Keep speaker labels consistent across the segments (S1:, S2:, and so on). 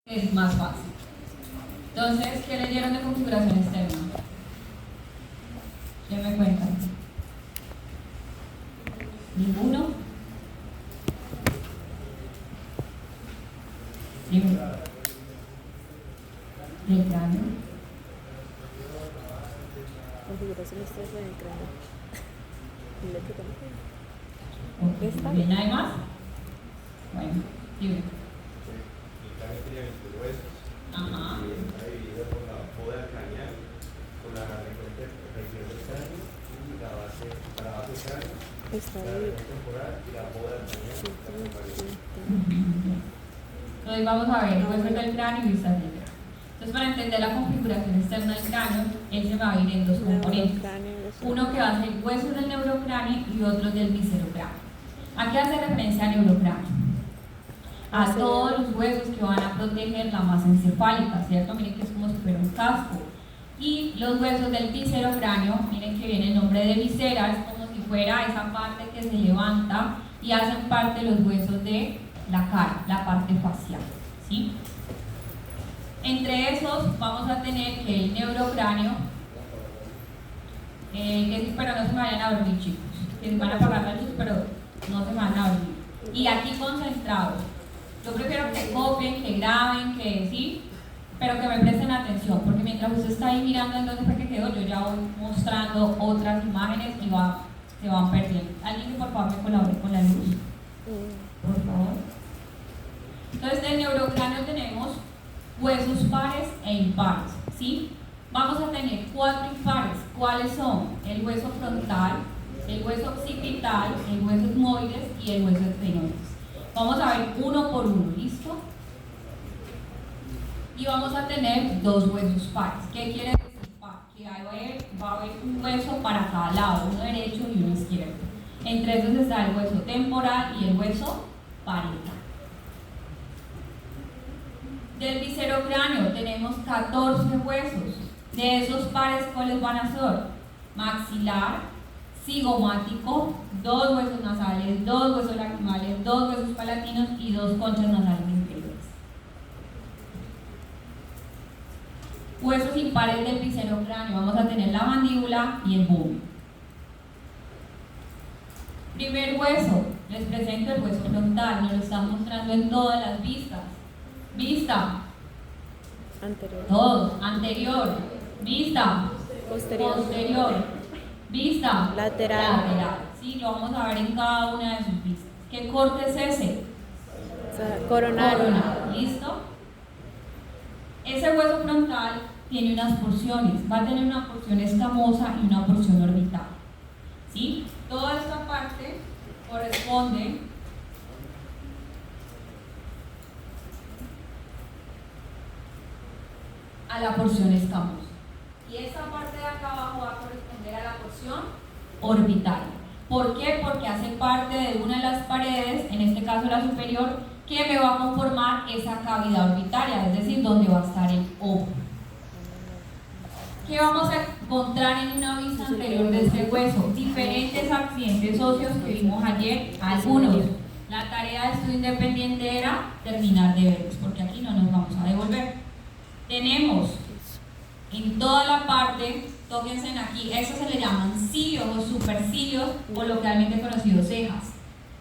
S1: es más fácil. Entonces, ¿qué leyeron de configuración externa? ¿Quién me cuenta? ¿Ninguno? Dime. ¿Del cráneo?
S2: Configuración externa del cráneo.
S1: Okay. ¿Bien? ¿Hay más? Bueno, dime.
S3: El cráneo tiene 20 huesos.
S1: Ajá.
S3: Y está dividido por la bóveda craneal, por la región del cráneo y la base cráneo, la región temporal y la bóveda craneal.
S1: Entonces vamos a ver huesos del cráneo y vistas del cráneo. Entonces, para entender la configuración externa del cráneo, él se va a ir en dos componentes. Uno que va a ser huesos del neurocráneo y otro del viscerocráneo. ¿A qué hace referencia al neurocráneo? A todos los huesos que van a proteger la masa encefálica, ¿cierto? Miren que es como si fuera un casco. Y los huesos del viscerocráneo, miren que viene el nombre de visera, es como si fuera esa parte que se levanta y hacen parte los huesos de la cara, la parte facial, ¿sí? Entre esos vamos a tener que el neurocráneo, pero no se me vayan a dormir, chicos, que se van a apagar la luz, pero no se van a dormir. Y aquí concentrados, yo prefiero que copien, que graben, que sí, pero que me presten atención, porque mientras usted está ahí mirando en dónde fue que quedó, yo ya voy mostrando otras imágenes y se van perdiendo. Alguien que por favor me colabore con la luz, por favor. Entonces, del neurocráneo tenemos huesos pares e impares, ¿sí? Vamos a tener 4 impares. ¿Cuáles son? El hueso frontal, el hueso occipital, el hueso etmoides y el hueso esfenoides. Vamos a ver uno por uno, ¿listo? Y vamos a tener 2 huesos pares. ¿Qué quiere decir par? Que va a haber un hueso para cada lado, uno derecho y uno izquierdo. Entre esos está el hueso temporal y el hueso parietal. Del viscerocráneo tenemos 14 huesos. De esos pares, ¿cuáles van a ser? Maxilar, cigomático, 2 huesos nasales, 2 huesos lacrimales, 2 huesos palatinos y 2 conchas nasales inferiores. Huesos impares del viscerocráneo, vamos a tener la mandíbula y el bóveo. Primer hueso, les presento el hueso frontal, nos lo están mostrando en todas las vistas. Vista.
S2: Anterior.
S1: Todos. Anterior. Vista.
S2: Posterior.
S1: Posterior. Vista.
S2: Lateral.
S1: Lateral. Sí, lo vamos a ver en cada una de sus vistas. ¿Qué corte es ese?
S2: Coronario.
S1: Coronario. ¿Listo? Ese hueso frontal tiene unas porciones. Va a tener una porción escamosa y una porción orbital. ¿Sí? Toda esta parte corresponde a la porción escamosa. Y esta parte de acá abajo va a corresponder a la porción orbital. ¿Por qué? Porque hace parte de una de las paredes, en este caso la superior, que me va a conformar esa cavidad orbitaria, es decir, donde va a estar el ojo. ¿Qué vamos a encontrar en una vista anterior de este hueso? Diferentes accidentes óseos que vimos ayer, algunos. La tarea de estudio independiente era terminar de verlos, porque aquí no nos vamos a devolver. Tenemos en toda la parte, tóquense aquí, eso se le llaman cilios o supercilios, coloquialmente conocidos cejas.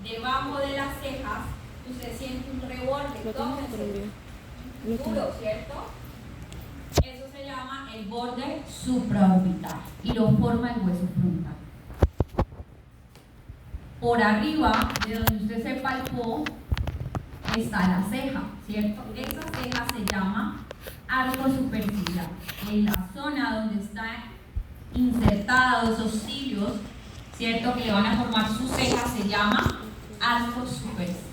S1: Debajo de las cejas, usted siente un reborde, tóquense, duro, ¿cierto? Eso se llama el borde supraorbital y lo forma el hueso frontal. Por arriba, de donde usted se palpó, está la ceja, ¿cierto? Esa ceja se llama arco superciliar. En la zona donde están insertados esos cilios, ¿cierto? Que le van a formar su ceja, se llama arco superciliar.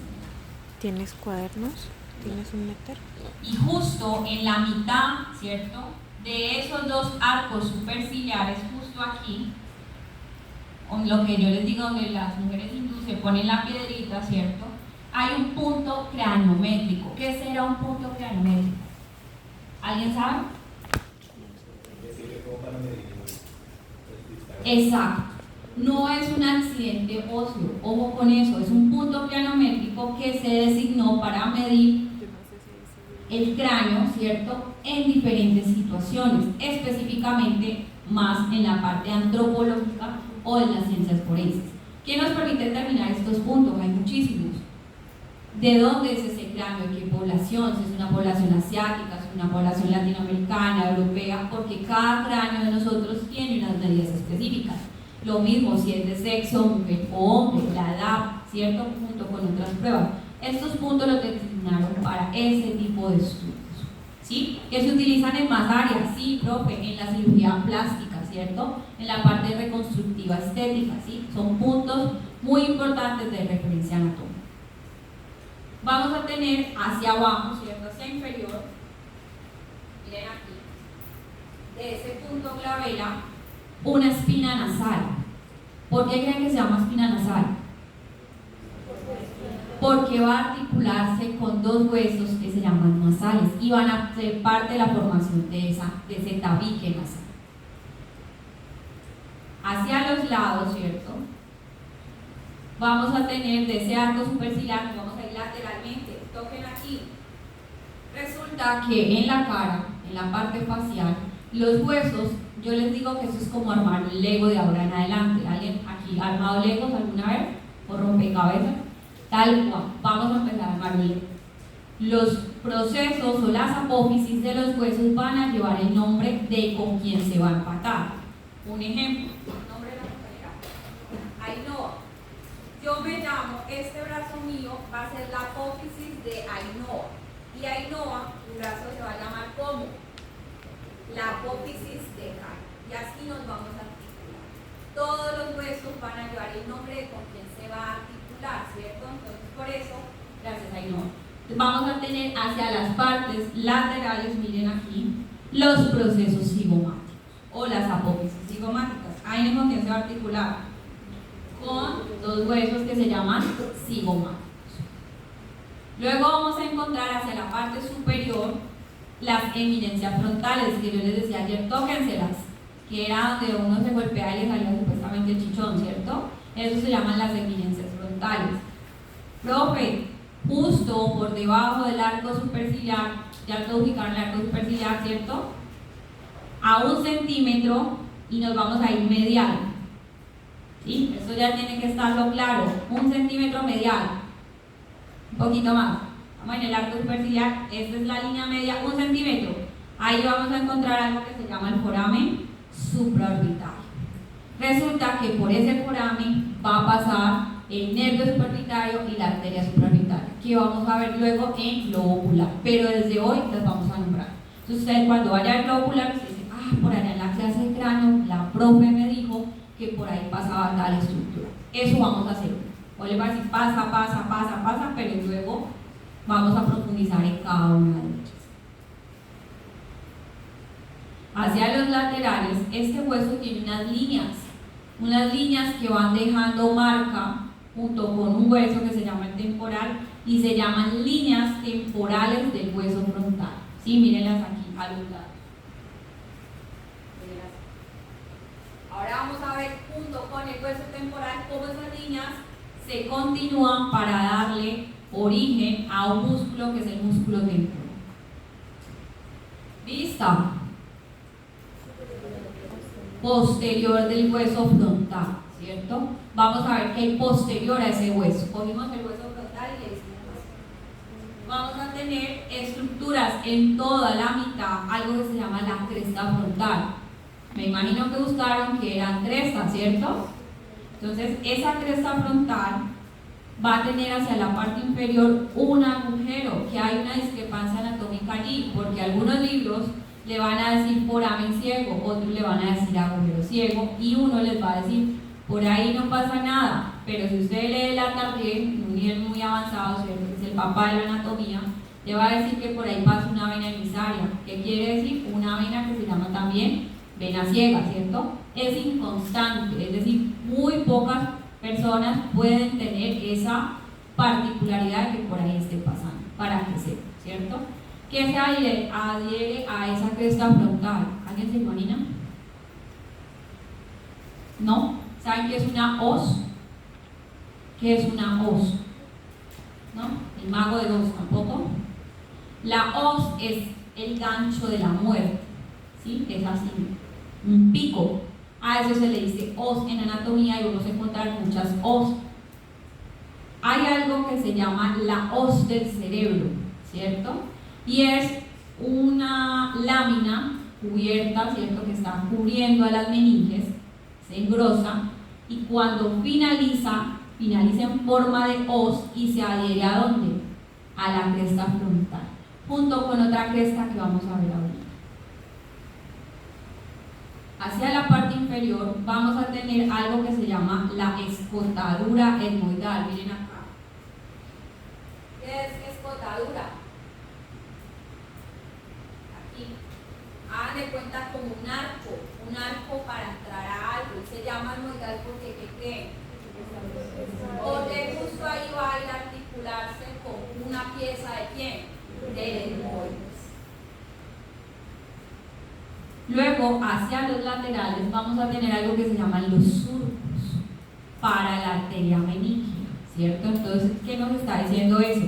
S2: ¿Tienes cuadernos? ¿Tienes un meter?
S1: Y justo en la mitad, ¿cierto? De esos 2 arcos superciliares, justo aquí, lo que yo les digo, donde las mujeres hindúes se ponen la piedrita, ¿cierto? Hay un punto craniométrico. ¿Qué será un punto craniométrico? ¿Alguien sabe? Exacto. No es un accidente óseo, ojo con eso, es un punto planométrico que se designó para medir el cráneo, ¿cierto?, en diferentes situaciones, específicamente más en la parte antropológica o en las ciencias forenses. ¿Qué nos permite determinar estos puntos? Hay muchísimos. ¿De dónde es ese cráneo? ¿De qué población? Si es una población asiática, si es una población latinoamericana, europea, porque cada cráneo de nosotros tiene unas medidas específicas. Lo mismo si es de sexo, mujer o hombre, la edad, ¿cierto?, junto con otras pruebas. Estos puntos los designaron para ese tipo de estudios, ¿sí? Que se utilizan en más áreas, sí, profe, en la cirugía plástica, ¿cierto? En la parte reconstructiva estética, ¿sí? Son puntos muy importantes de referencia anatómica. Vamos a tener hacia abajo, ¿cierto?, hacia inferior, miren aquí, de ese punto glabela, una espina nasal. ¿Por qué creen que se llama espina nasal? Porque va a articularse con dos huesos que se llaman nasales y van a ser parte de la formación de ese tabique nasal. Hacia los lados, ¿cierto?, vamos a tener de ese arco superciliar, vamos a ir lateralmente, toquen aquí. Resulta que en la cara, en la parte facial, los huesos, yo les digo que eso es como armar un Lego de ahora en adelante. ¿Alguien aquí ha armado Legos alguna vez? ¿O rompecabezas? Tal cual, vamos a empezar a armar un Lego. Los procesos o las apófisis de los huesos van a llevar el nombre de con quién se va a empatar. Un ejemplo, el nombre de la compañera, Ainhoa. Yo me llamo, este brazo mío va a ser la apófisis de Ainhoa. Y Ainhoa, un brazo se va a llamar como la apófisis de Kai. Y así nos vamos a articular. Todos los huesos van a llevar el nombre de con quién se va a articular, ¿cierto? Entonces, por eso, gracias a Ainhoa. Vamos a tener hacia las partes laterales, miren aquí, los procesos cigomáticos o las apófisis cigomáticas. Ahí con quién se va a articular, con dos huesos que se llaman cigomáticos. Luego vamos a encontrar hacia la parte superior las eminencias frontales, que yo les decía ayer, tóquenselas, que era donde uno se golpea y le salía supuestamente el chichón, ¿cierto? Eso se llaman las eminencias frontales. Profe, justo por debajo del arco superciliar, ya lo ubicaron el arco superciliar, ¿cierto?, a 1 centímetro y nos vamos a ir medial. ¿Sí? Eso ya tiene que estarlo claro. 1 centímetro medial. Un poquito más. Vamos en el arco superciliar. Esta es la línea media, 1 centímetro. Ahí vamos a encontrar algo que se llama el foramen supraorbital. Resulta que por ese foramen va a pasar el nervio supraorbitario y la arteria supraorbitaria, que vamos a ver luego en globo ocular. Pero desde hoy las vamos a nombrar. Entonces, ustedes cuando vayan al globo ocular, ustedes dicen, por allá en la clase de cráneo, la profe me dijo que por ahí pasaba tal estructura. Eso vamos a hacer. O le va a decir pasa, pero luego vamos a profundizar en cada una de ellas. Hacia los laterales, este hueso tiene unas líneas que van dejando marca junto con un hueso que se llama el temporal y se llaman líneas temporales del hueso frontal. Sí, mírenlas aquí, a los lados. Ahora vamos a ver junto con el hueso temporal cómo esas líneas se continúan para darle origen a un músculo que es el músculo temporal. ¿Vista? Posterior del hueso frontal, ¿cierto? Vamos a ver qué hay posterior a ese hueso. Cogimos el hueso frontal y le hicimos. Vamos a tener estructuras en toda la mitad, algo que se llama la cresta frontal. Me imagino que buscaron que eran crestas, ¿cierto? Entonces, esa cresta frontal va a tener hacia la parte inferior un agujero, que hay una discrepancia anatómica allí, porque algunos libros le van a decir foramen ciego, otros le van a decir agujero ciego, y uno les va a decir, por ahí no pasa nada, pero si usted lee la Tardieu, en un nivel muy avanzado, ¿cierto?, que es el papá de la anatomía, le va a decir que por ahí pasa una vena emisaria. ¿Qué quiere decir? Una vena que se llama también vena ciega, ¿cierto? Es inconstante, es decir, muy pocas personas pueden tener esa particularidad de que por ahí esté pasando, para que sepa, ¿cierto? ¿Qué se adhiere a esa cresta frontal? ¿Alguien se imagina? ¿No? ¿Saben qué es una hoz? ¿Qué es una hoz? ¿No? El mago de Oz tampoco. La hoz es el gancho de la muerte, ¿sí? Es así, un pico. A eso se le dice hoz en anatomía y vamos a encontrar muchas hoz. Hay algo que se llama la hoz del cerebro, ¿cierto? Y es una lámina cubierta, ¿cierto? Que está cubriendo a las meninges, se engrosa y cuando finaliza en forma de hoz y se adhiere ¿a dónde? A la cresta frontal, junto con otra cresta que vamos a ver ahorita. Hacia la parte inferior vamos a tener algo que se llama la escotadura etmoidal. Miren acá. ¿Qué es escotadura? Aquí. Hagan de cuenta como un arco para entrar a algo. Se llama etmoidal porque ¿qué creen? Porque justo ahí va a ir a articularse con una pieza de quién? Del etmoides. Luego, hacia los laterales vamos a tener algo que se llaman los surcos para la arteria meningia, ¿cierto? Entonces, ¿qué nos está diciendo eso?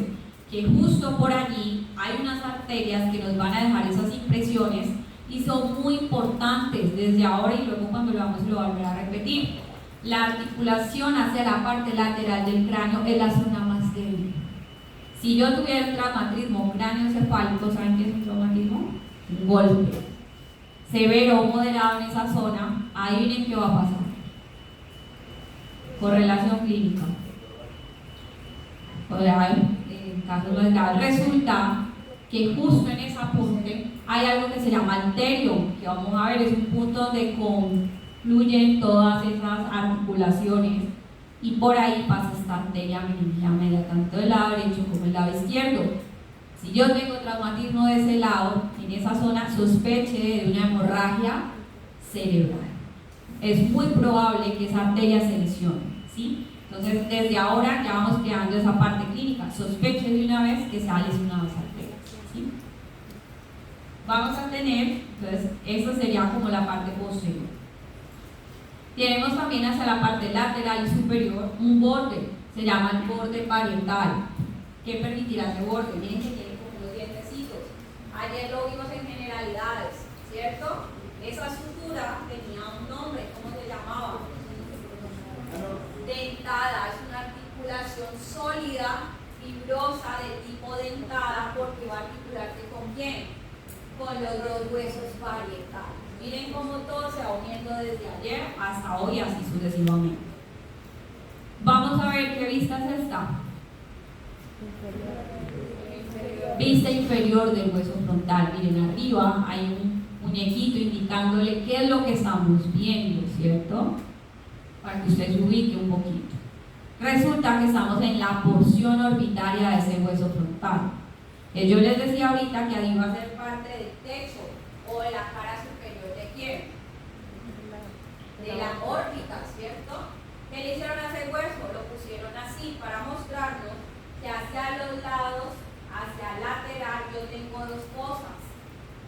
S1: Que justo por allí hay unas arterias que nos van a dejar esas impresiones y son muy importantes desde ahora y luego cuando lo vamos lo volver a repetir. La articulación hacia la parte lateral del cráneo es la zona más débil. Si yo tuviera un traumatismo cráneoencefálico, ¿saben qué es un traumatismo? Un golpe severo o moderado en esa zona, ahí miren qué va a pasar. Correlación clínica. En casos más graves, resulta que justo en esa punte hay algo que se llama arterio, que vamos a ver, es un punto donde confluyen todas esas articulaciones y por ahí pasa esta arteria meningia media, tanto del lado derecho como del lado izquierdo. Si yo tengo traumatismo de ese lado, en esa zona sospeche de una hemorragia cerebral. Es muy probable que esa arteria se lesione, ¿sí? Entonces, desde ahora ya vamos creando esa parte clínica. Sospeche de una vez que se ha lesionado esa arteria, ¿sí? Vamos a tener, entonces, eso sería como la parte posterior. Tenemos también hacia la parte lateral y superior un borde, se llama el borde parietal. ¿Qué permitirá ese borde? Miren que tiene como unos dientecitos. Ayer lo vimos en generalidades, ¿cierto? Esa sutura tenía un nombre, ¿cómo se llamaba? Dentada, es una articulación sólida, fibrosa, de tipo dentada, porque va a articularse ¿con quién? Con los dos huesos parietales. Miren cómo todo se va uniendo desde ayer hasta hoy, así sucesivamente. Vamos a ver qué vista es esta. Vista inferior del hueso frontal. Miren, arriba hay un muñequito indicándole qué es lo que estamos viendo, ¿cierto? Para que usted se ubique un poquito. Resulta que estamos en la porción orbitaria de ese hueso frontal. Yo les decía ahorita que ahí va a ser parte del techo o de la cara superior de quién? De la órbita, ¿cierto? ¿Qué le hicieron a ese hueso? Lo pusieron así para mostrarnos que hacia los lados, hacia el lateral, yo tengo dos fosas,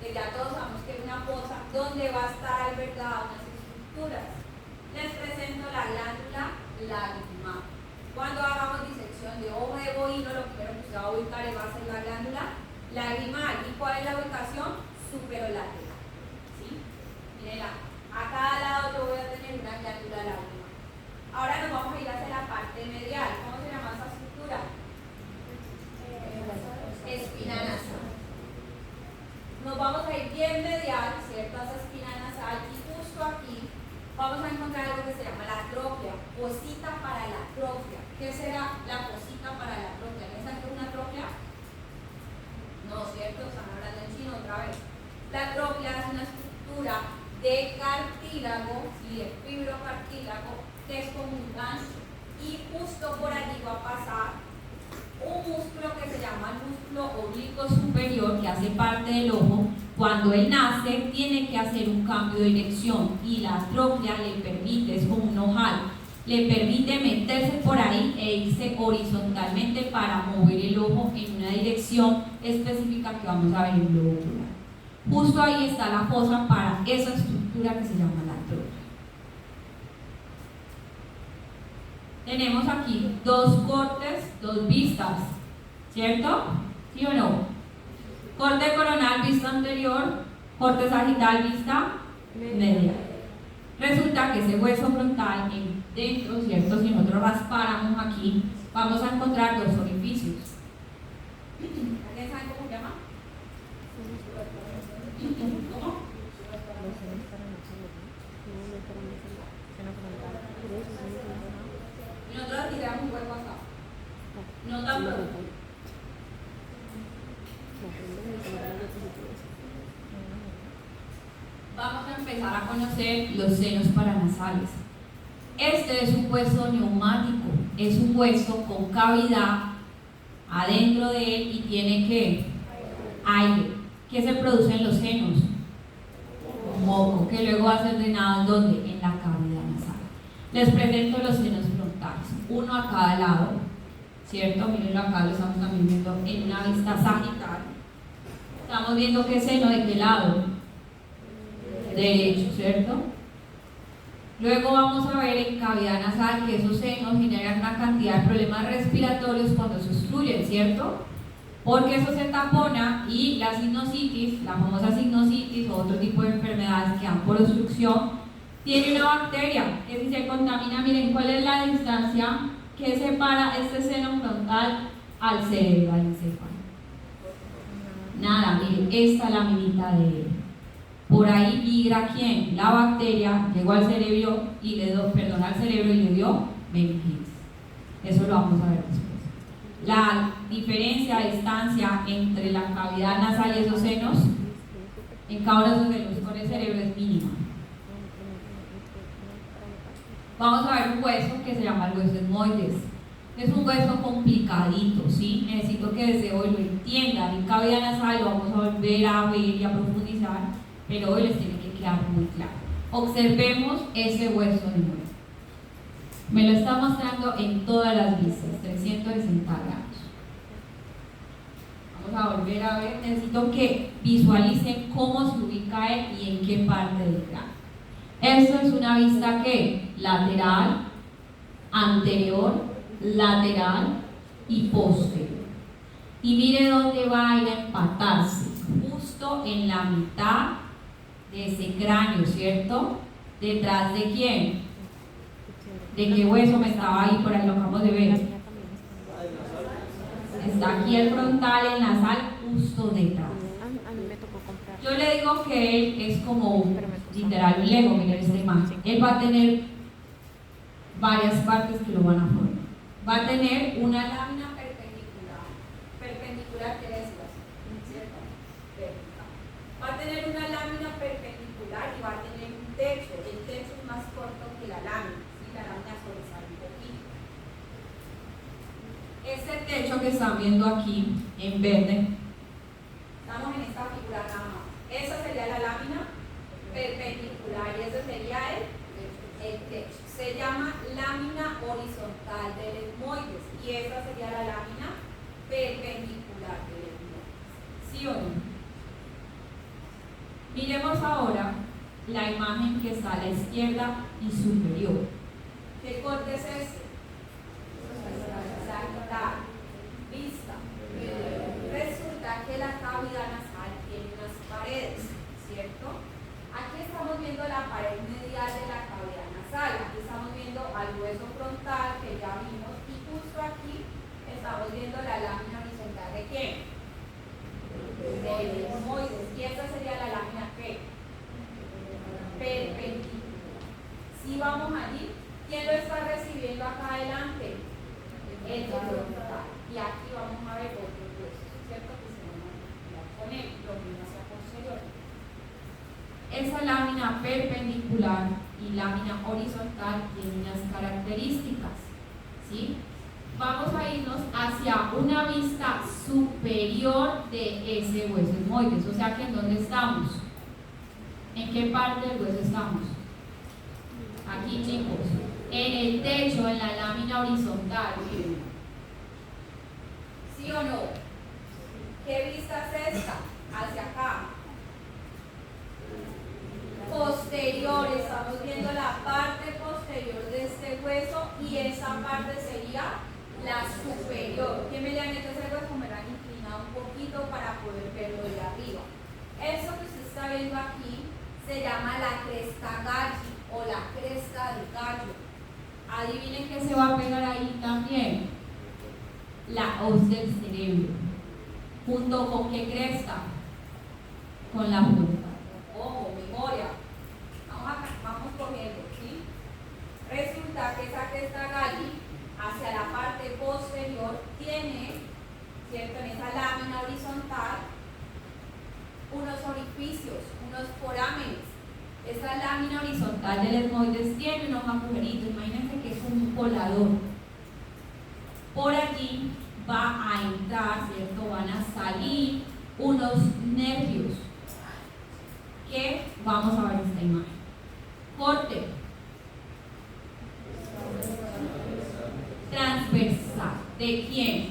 S1: que ya todos sabemos que es una fosa donde va a estar albergada unas estructuras. Les presento la glándula lagrimal. Cuando hagamos disección de ojo de bovino, lo primero que usted va a ubicar va a ser la glándula lagrimal. ¿Y cuál es la ubicación? Superolateral. ¿Sí? Mírenla. A cada lado yo voy a tener una glándula lagrimal. Ahora nos vamos a ir hacia la parte medial. ¿Cómo se llama esa estructura? Espina nasal. Nos vamos a ir bien medial, ¿cierto? A esa espina nasal y justo aquí vamos a encontrar algo que se llama la tróclea, fosita para la tróclea. ¿Qué será la fosita para la tróclea? ¿No saben qué es una tróclea? No, ¿cierto? Están hablando en chino otra vez. La tróclea es una estructura de cartílago y de fibrocartílago que es como un gancho y justo por allí va a pasar un músculo que se llama el músculo oblicuo superior que hace parte del ojo. Cuando él nace tiene que hacer un cambio de dirección y la tróclea le permite, es como un ojal, le permite meterse por ahí e irse horizontalmente para mover el ojo en una dirección específica que vamos a ver en el globo ocular. Justo ahí está la fosa para esa estructura que se llama la tróclea. Tenemos aquí dos cortes, dos vistas, ¿cierto? ¿Sí o no? Corte coronal, vista anterior. Corte sagital, vista media. Resulta que ese hueso frontal dentro, ¿cierto? Si nosotros raspáramos aquí, vamos a encontrar dos orificios. ¿Alguien sabe cómo se llama? ¿Cómo? Y nosotros tiramos un hueco acá. No tan profundo. Vamos a empezar a conocer los senos paranasales. Este es un hueso neumático, es un hueso con cavidad adentro de él y tiene ¿qué? Aire. ¿Qué se produce en los senos? Moco, que luego va a ser drenado ¿en dónde? En la cavidad nasal. Les presento los senos frontales, uno a cada lado, ¿cierto? Mírenlo acá, lo estamos también viendo en una vista sagital. Estamos viendo qué seno de qué lado. Derecho, ¿cierto? Luego vamos a ver en cavidad nasal que esos senos generan una cantidad de problemas respiratorios cuando se obstruyen, ¿cierto? Porque eso se tapona y la sinusitis, la famosa sinusitis o otro tipo de enfermedades que dan por obstrucción, tiene una bacteria que si se contamina, miren cuál es la distancia que separa este seno frontal al cerebro, al encéfalo. Nada, miren, esta laminita de él. Por ahí migra ¿quién? La bacteria llegó al cerebro y le dio meningitis. Eso lo vamos a ver después. La diferencia de distancia entre la cavidad nasal y esos senos, en cada uno de esos senos con el cerebro es mínima. Vamos a ver un hueso que se llama el hueso etmoides. Es un hueso complicadito, ¿sí? Necesito que desde hoy lo entiendan. En cavidad nasal lo vamos a volver a ver y a profundizar, pero hoy les tiene que quedar muy claro. Observemos ese hueso de nuevo. Me lo está mostrando en todas las vistas, 360 grados. Vamos a volver a ver. Necesito que visualicen cómo se ubica él y en qué parte del cráneo. Esto es una vista que lateral, anterior, lateral y posterior. Y mire dónde va a ir a empatarse, justo en la mitad de ese cráneo, ¿cierto? ¿Detrás de quién? ¿De qué hueso me estaba ahí? Por ahí lo acabamos de ver. Está aquí el frontal, el nasal, justo detrás. Yo le digo que él es como literal un Lego, miren esta imagen. Él va a tener varias partes que lo van a formar. Va a tener una lámina perpendicular. Perpendicular quiere decir así, ¿cierto? Vertical. Va a tener una lámina perpendicular y va a tener un techo. El techo es más corto que la lámina, ¿sí? La lámina sobresale un poquito. Este techo que están viendo aquí en verde, estamos en esta figura nada más. Esa sería la lámina perpendicular y ese sería el techo. Se llama lámina horizontal del etmoides y esta sería la lámina perpendicular del etmoides. ¿Sí o no? Miremos ahora la imagen que está a la izquierda y superior. ¿Qué corte es este? Sagital. Vista. Resulta que la cavidad nasal tiene unas paredes, ¿cierto? Aquí estamos viendo la pared medial de la cavidad nasal. Aquí estamos viendo al hueso frontal que ya vimos y justo aquí estamos viendo la lámina horizontal de ¿quién? Del etmoides. Y esta sería la lámina ¿qué? Perpendicular. Si vamos allí, ¿quién lo está recibiendo acá adelante? El frontal. Y aquí vamos a ver otros huesos, ¿cierto? Que se van a manipular con él, lo mismo hacia posterior. Esa lámina perpendicular y lámina horizontal tienen unas características, ¿sí? Vamos a irnos hacia una vista superior de ese hueso etmoides, o sea que ¿en dónde estamos? ¿En qué parte del hueso estamos? Aquí, chicos, en el techo, en la lámina horizontal. ¿Sí o no? ¿Qué vista es esta? Hacia acá. Posterior, estamos viendo la parte posterior de este hueso y esa parte sería la superior. ¿Qué mediante ese hueso me la han inclinado un poquito para poder verlo de
S4: viendo aquí se llama la cresta galli o la cresta del gallo.
S1: Adivinen qué se va a pegar ahí también. La hoz del cerebro. ¿Junto con qué cresta? Con la punta.
S4: Ojo, memoria. Vamos cogiendo, ¿sí? Resulta que esa cresta galli hacia la parte posterior tiene, ¿cierto? En esa lámina horizontal, unos orificios, unos forámenes.
S1: Esta lámina horizontal del etmoides tiene unos agujeritos. Imagínense que es un colador. Por allí va a entrar, ¿cierto? Van a salir unos nervios que vamos a ver esta imagen. Corte. Transversal. ¿De quién?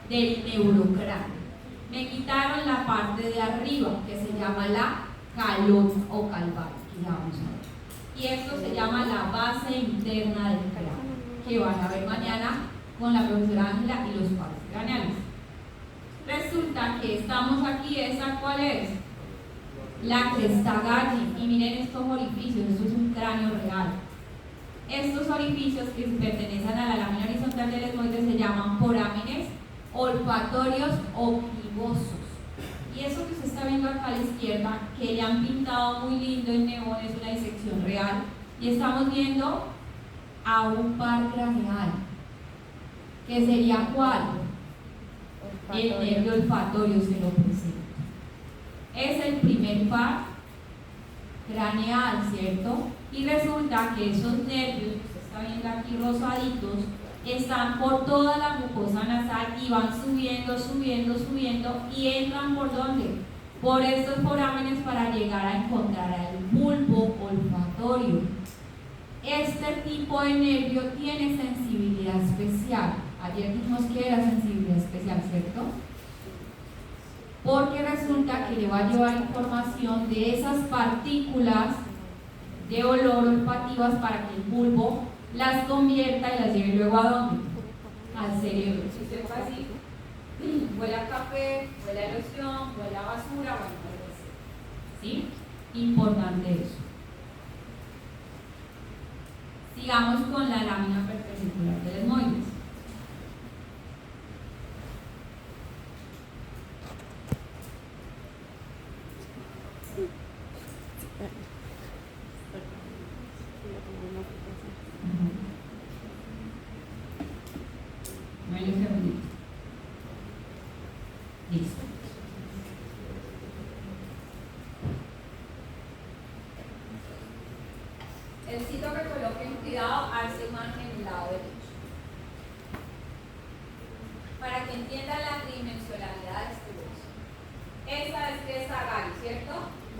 S1: Del neurocráneo. Me quitaron la parte de arriba que se llama la calota o calvario, que ya vamos a ver. Y esto se llama la base interna del cráneo, que van a ver mañana con la profesora Ángela y los pares craneales. Resulta que estamos aquí, ¿esa cuál es? La cresta galli. Y miren estos orificios, esto es un cráneo real. Estos orificios que pertenecen a la lámina horizontal del etmoides se llaman forámenes olfatorios o clivosos. Y eso que usted está viendo acá a la izquierda, que le han pintado muy lindo en neón, es una disección real. Y estamos viendo a un par craneal, que sería ¿cuál? El nervio olfatorio se lo presenta. Es el primer par craneal, ¿cierto? Y resulta que esos nervios que usted está viendo aquí rosaditos están por toda la mucosa nasal y van subiendo, subiendo, subiendo y entran ¿por dónde? Por estos forámenes para llegar a encontrar el bulbo olfatorio. Este tipo de nervio tiene sensibilidad especial. Ayer dijimos que era sensibilidad especial, ¿cierto? Porque resulta que le va a llevar información de esas partículas de olor olfativas para que el bulbo las convierta y las lleve luego ¿a dónde? Al cerebro. Si usted fue así, huele a café, huele a loción, huele a basura, bueno, algo así. ¿Sí? Importante eso. Sigamos con la lámina perpendicular del etmoides. Listo.
S4: Necesito que coloquen cuidado a esa imagen en el lado derecho. Para que entiendan la tridimensionalidad de este hueso. Esta es cresta galli, ¿cierto?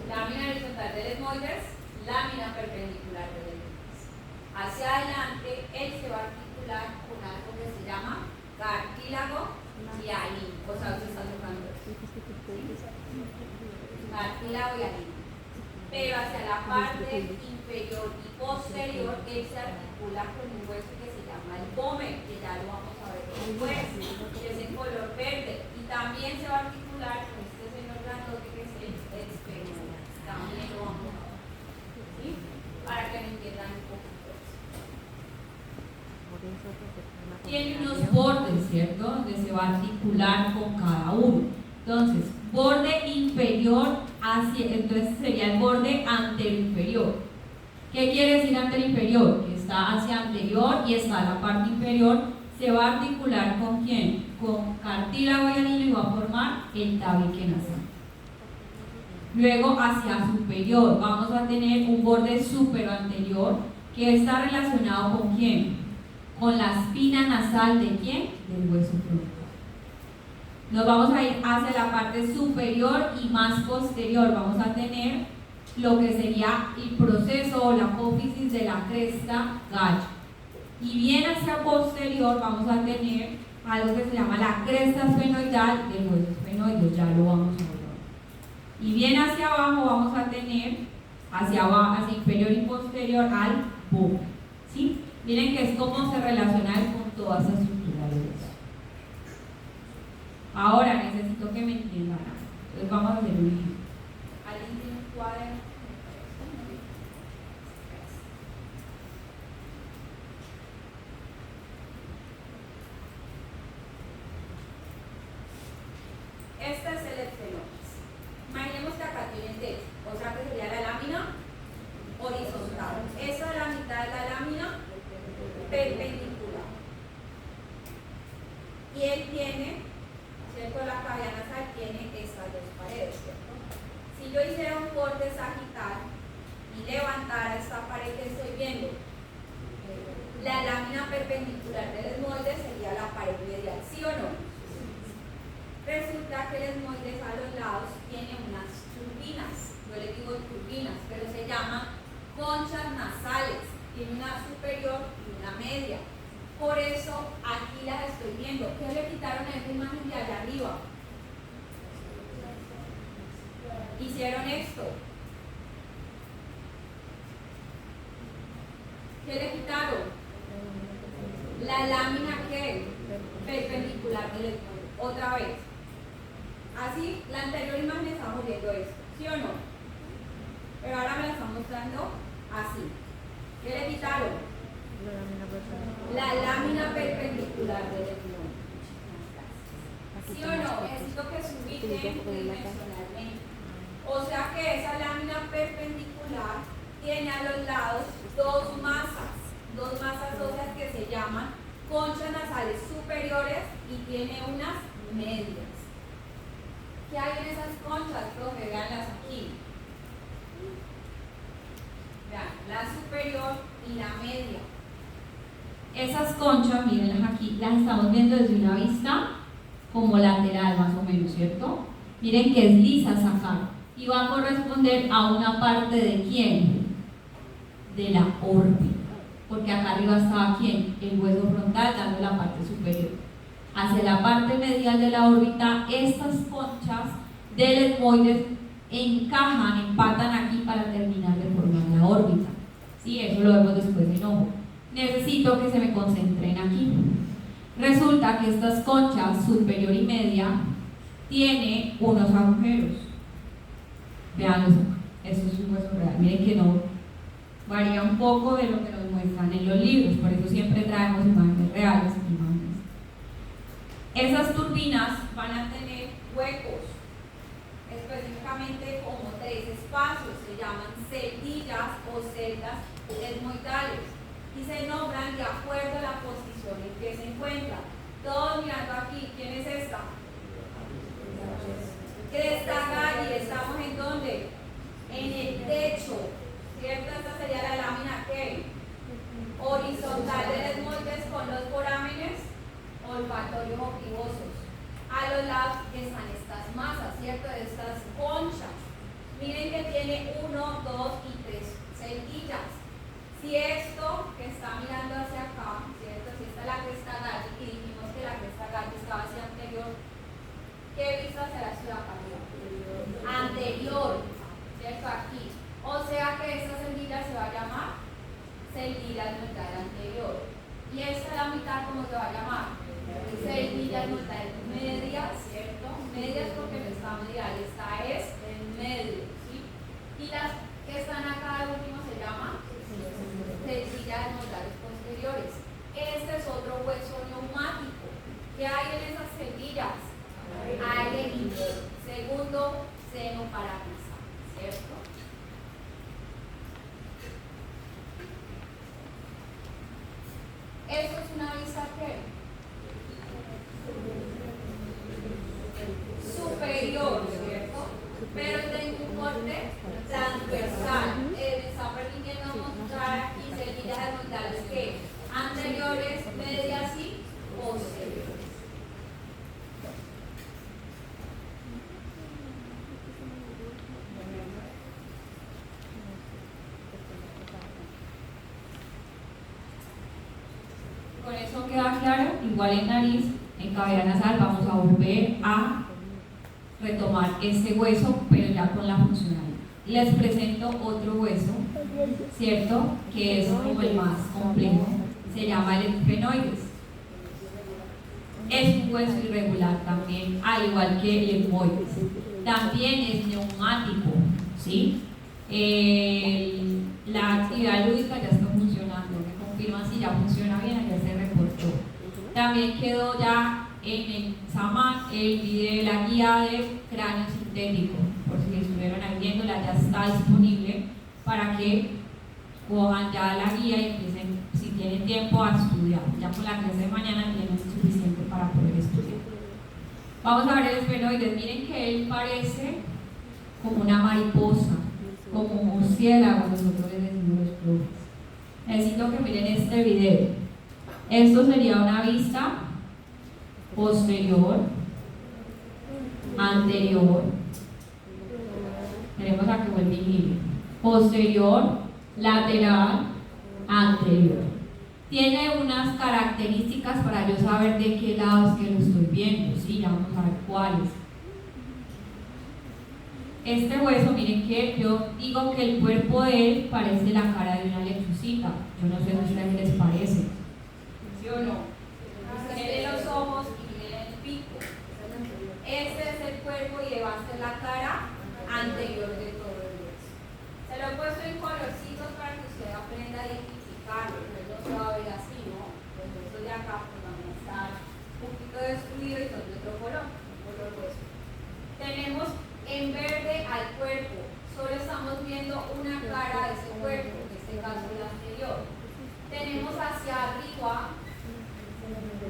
S4: Lámina horizontal del etmoides, lámina perpendicular del etmoides. Hacia adelante, él se va a articular con algo que se llama cartílago hialino. O sea, usted está tocando eso. Cartílago hialino. Pero hacia la parte inferior y posterior, él se articula con un hueso que se llama el pómez, que ya lo vamos a ver después, que es en color verde. Y también se va a articular con este señor grandote que es el esfenoide. También lo vamos a ver. ¿Sí? Para que me entiendan un poquito eso.
S1: Tiene unos bordes, ¿cierto? Donde se va a articular con cada uno. Entonces, borde inferior entonces sería el borde anteroinferior. ¿Qué quiere decir anteroinferior? Que está hacia anterior y está la parte inferior. Se va a articular ¿con quién? Con cartílago hialino y va a formar el tabique nasal. Luego hacia superior vamos a tener un borde superoanterior que está relacionado ¿con quién? Con la espina nasal ¿de quién? Del hueso frontal. Nos vamos a ir hacia la parte superior y más posterior. Vamos a tener lo que sería el proceso o la apófisis de la cresta galli. Y bien hacia posterior vamos a tener algo que se llama la cresta esfenoidal del hueso esfenoide. Ya lo vamos a ver. Y bien hacia abajo vamos a tener hacia abajo, hacia inferior y posterior al búfalo. ¿Sí? Miren que es cómo se relaciona con toda esa estructura de hueso. Ahora necesito que me entiendan. Entonces vamos a hacer un ejemplo.
S4: ¿Alguien tiene un cuadro yo hiciera un corte sagital y levantara esta pared que estoy viendo, la lámina perpendicular del esmoide sería la pared medial, ¿sí o no? Resulta que el esmoide a los lados tiene unas turbinas, yo le digo turbinas, pero se llaman conchas nasales, tiene una superior y una media. Por eso aquí las estoy viendo. ¿Qué le quitaron a esta imagen de allá arriba? Hicieron esto. ¿Qué le quitaron? La lámina que perpendicular del esmoide. Otra vez. Así, la anterior imagen estamos viendo esto, ¿sí o no? Pero ahora me la están mostrando así. ¿Qué le quitaron? La lámina perpendicular del esmoide. ¿Sí o no? Necesito que se ubiquen tridimensionalmente. O sea que esa lámina perpendicular tiene a los lados dos masas óseas que se llaman conchas nasales superiores y tiene unas medias. ¿Qué hay en esas conchas, profe? Veanlas aquí. Vean, la superior y la media.
S1: Esas conchas, mírenlas aquí, las estamos viendo desde una vista como lateral más o menos, ¿cierto? Miren que es lisa esa cara y va a corresponder a una parte de ¿quién? De la órbita, porque acá arriba estaba ¿quién? El hueso frontal dando la parte superior. Hacia la parte medial de la órbita, estas conchas del esmoide encajan, empatan aquí para terminar de formar la órbita. ¿Sí? Eso lo vemos después en ojo. Necesito que se me concentren aquí. Resulta que estas conchas superior y media tiene unos agujeros. Veanlos acá. Eso es un hueso real. Miren que no varía un poco de lo que nos muestran en los libros, por eso siempre traemos imágenes reales. Esas turbinas van a tener huecos, específicamente como 3 espacios, se llaman celdillas o celdas esmoidales y se nombran de acuerdo a la posición en que se encuentran. Todos mirando aquí, ¿quién es esta? Que esta calle, ¿estamos en dónde? En el techo, ¿cierto? Esta sería la lámina que horizontal del esmoide con los forámenes olfatorios o pivosos. A los lados están estas masas, ¿cierto? De estas conchas. Miren que tiene 1, 2 y 3 celdillas. Si esto que está mirando hacia acá, ¿cierto? Si esta es la cresta galli y dijimos que la cresta galli estaba hacia anterior, ¿qué vista será hacia acá? Anterior, ¿cierto? Aquí. O sea que esta celdilla se va a llamar celdilla esmoidal anterior. Y esta la mitad, ¿cómo se va a llamar? Celdilla esmoidal media, ¿cierto? Medias porque no está medial, esta es en medio, ¿sí? Y las que están acá de último se llaman celdillas esmoidales posteriores. Este es otro hueso neumático. ¿Qué hay en esas celdillas? Aire limpio. Segundo seno paranasal, ¿cierto? Eso es una vista que superior, ¿cierto? Pero tengo un corte transversal. Me está permitiendo mostrar aquí celdillas esmoidales que anteriores, medias y posteriores. Con eso queda claro, igual en nariz, en cavidad nasal vamos a volver a retomar este hueso, pero ya con la funcionalidad. Les presento otro hueso, ¿cierto? Que es como el más complejo, se llama el esfenoides. Es un hueso irregular también, al igual que el esmoides. También es neumático, ¿sí? La actividad lúdica ya está funcionando, me confirman si ya funciona bien, ya se reportó. También quedó ya en el SAMAN el video de la guía de cráneo sintético, por si estuvieron ahí viéndola, ya está disponible para que cojan ya la guía y empiecen, si tienen tiempo, a estudiar. Ya con la clase de mañana tienen suficiente para poder estudiar. Vamos a ver el esfenoides. Miren que él parece como una mariposa. murciélago, nosotros les decimos los plugins. Necesito que miren este video. Esto sería una vista posterior, anterior. Tenemos aquí el vigilio. Posterior, lateral, anterior. Tiene unas características para yo saber de qué lado es que lo estoy viendo. Sí, ya vamos a ver cuáles. Este hueso, miren que yo digo que el cuerpo de él parece la cara de una lechucita. Yo no sé si a ustedes les parece.
S4: ¿Sí o no? Miren los ojos y miren el pico. Este es el cuerpo y va a ser la cara anterior de todo el hueso. Se lo he puesto en colorcitos para que usted aprenda a identificarlo, pero no se va a ver así, ¿no? Los huesos de acá pues, van a estar un poquito destruidos y son de otro color hueso. Tenemos en verde al cuerpo, solo estamos viendo una cara de ese cuerpo, en este caso el anterior. Tenemos hacia arriba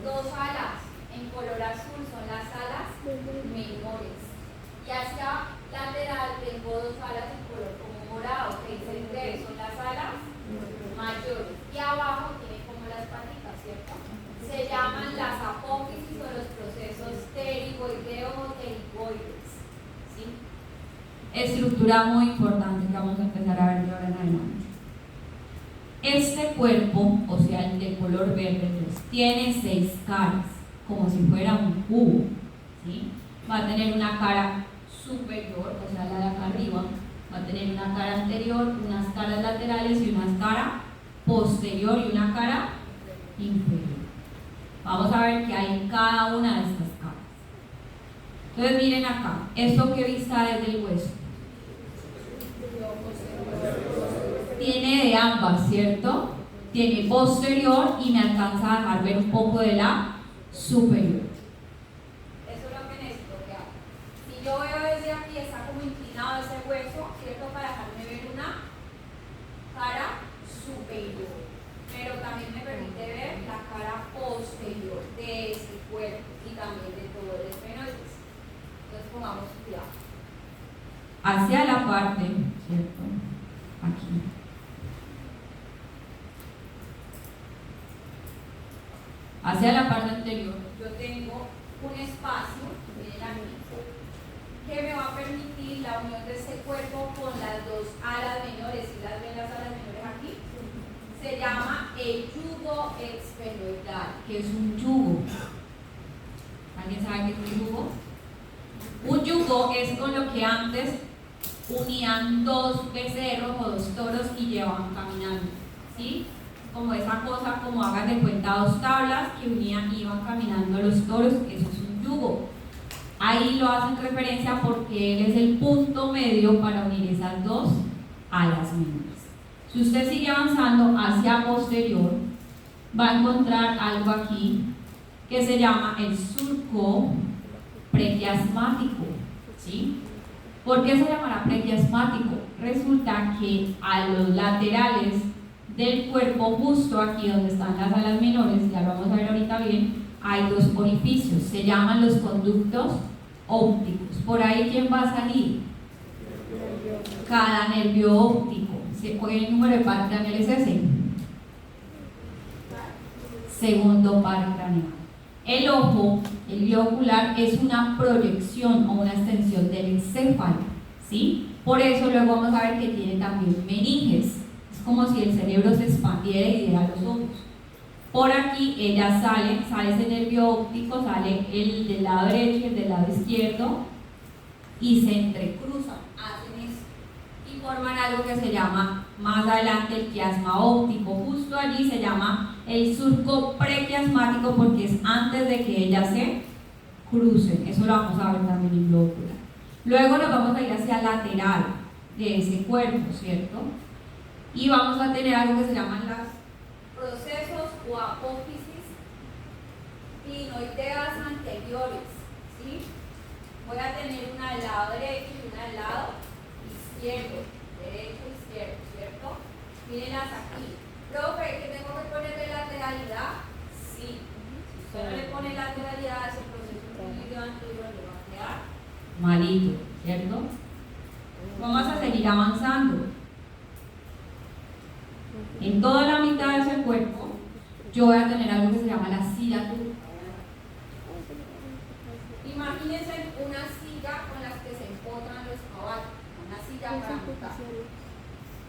S4: dos alas, en color azul son las alas menores. Y hacia lateral tengo dos alas en color como morado, que dicen que son las alas mayores. Y abajo tienen como las patitas, ¿cierto? Se llaman las apófisis o los procesos pterigoideo-pterigoides. ¿Sí?
S1: Estructura muy importante que vamos a empezar a ver de ahora en adelante. Este cuerpo, o sea, el de color verde, tiene 6 caras, como si fuera un cubo. ¿Sí? Va a tener una cara superior, o sea, la de acá arriba, va a tener una cara anterior, unas caras laterales y una cara posterior y una cara inferior. Vamos a ver qué hay en cada una de estas caras. Entonces miren acá, esto que vista desde el hueso. Tiene de ambas, ¿cierto? Tiene posterior y me alcanza a dejar ver un poco de la superior.
S4: Eso es lo que necesito que haga. Si yo veo desde aquí, está como inclinado ese hueso, ¿cierto? Para dejarme ver una cara superior. Pero también me permite ver la cara posterior de ese cuerpo y también de todo el esfenoides. Entonces pongamos cuidado.
S1: Hacia la parte, ¿cierto? Aquí. Hacia la parte anterior,
S4: Yo tengo un espacio, miren aquí, que me va a permitir la unión de ese cuerpo con las dos alas menores. ¿Sí las ven las alas menores aquí? Se llama el yugo esfenoidal.
S1: que es un yugo. ¿Alguien sabe qué es un yugo? Un yugo es con lo que antes unían 2 becerros o 2 toros y llevaban caminando. ¿Sí? Como esa cosa, como hagan de cuenta 2 tablas que unían y iban caminando los toros, eso es un yugo. Ahí lo hacen referencia porque él es el punto medio para unir esas 2 alas menores. Si usted sigue avanzando hacia posterior, va a encontrar algo aquí que se llama el surco prequiasmático. ¿Sí? ¿Por qué se llamará prequiasmático? Resulta que a los laterales del cuerpo, justo aquí donde están las alas menores, ya lo vamos a ver ahorita bien, hay 2 orificios, se llaman los conductos ópticos. Por ahí, ¿quién va a salir? Cada nervio óptico. ¿El número de par craneal es ese? Segundo par craneal. El ojo, el biocular, es una proyección o una extensión del encéfalo, ¿sí? Por eso luego vamos a ver que tiene también meninges. Es como si el cerebro se expandiera y diera los ojos. Por aquí ella sale ese nervio óptico, sale el del lado derecho y el del lado izquierdo y se entrecruzan, hacen eso y forman algo que se llama más adelante el quiasma óptico. Justo allí se llama el surco prequiasmático porque es antes de que ellas se crucen. Eso lo vamos a ver también en globo ocular. Luego nos vamos a ir hacia el lateral de ese cuerpo, ¿cierto? Y vamos a tener algo que se llaman las
S4: Procesos o apófisis clinoideas anteriores. ¿Sí? Voy a tener una al lado derecho y una al lado izquierdo. Derecho, izquierdo, ¿cierto? Mírenlas aquí. Profe, ¿que tengo que ponerle lateralidad? Sí. Si usted no le pone lateralidad a ese proceso clinoideo anterior, le va a quedar
S1: malito, ¿cierto? Vamos a seguir avanzando. En toda la mitad de ese cuerpo, yo voy a tener algo que se llama la silla turca.
S4: Imagínense una silla con las que se empotran los caballos, una silla para montar.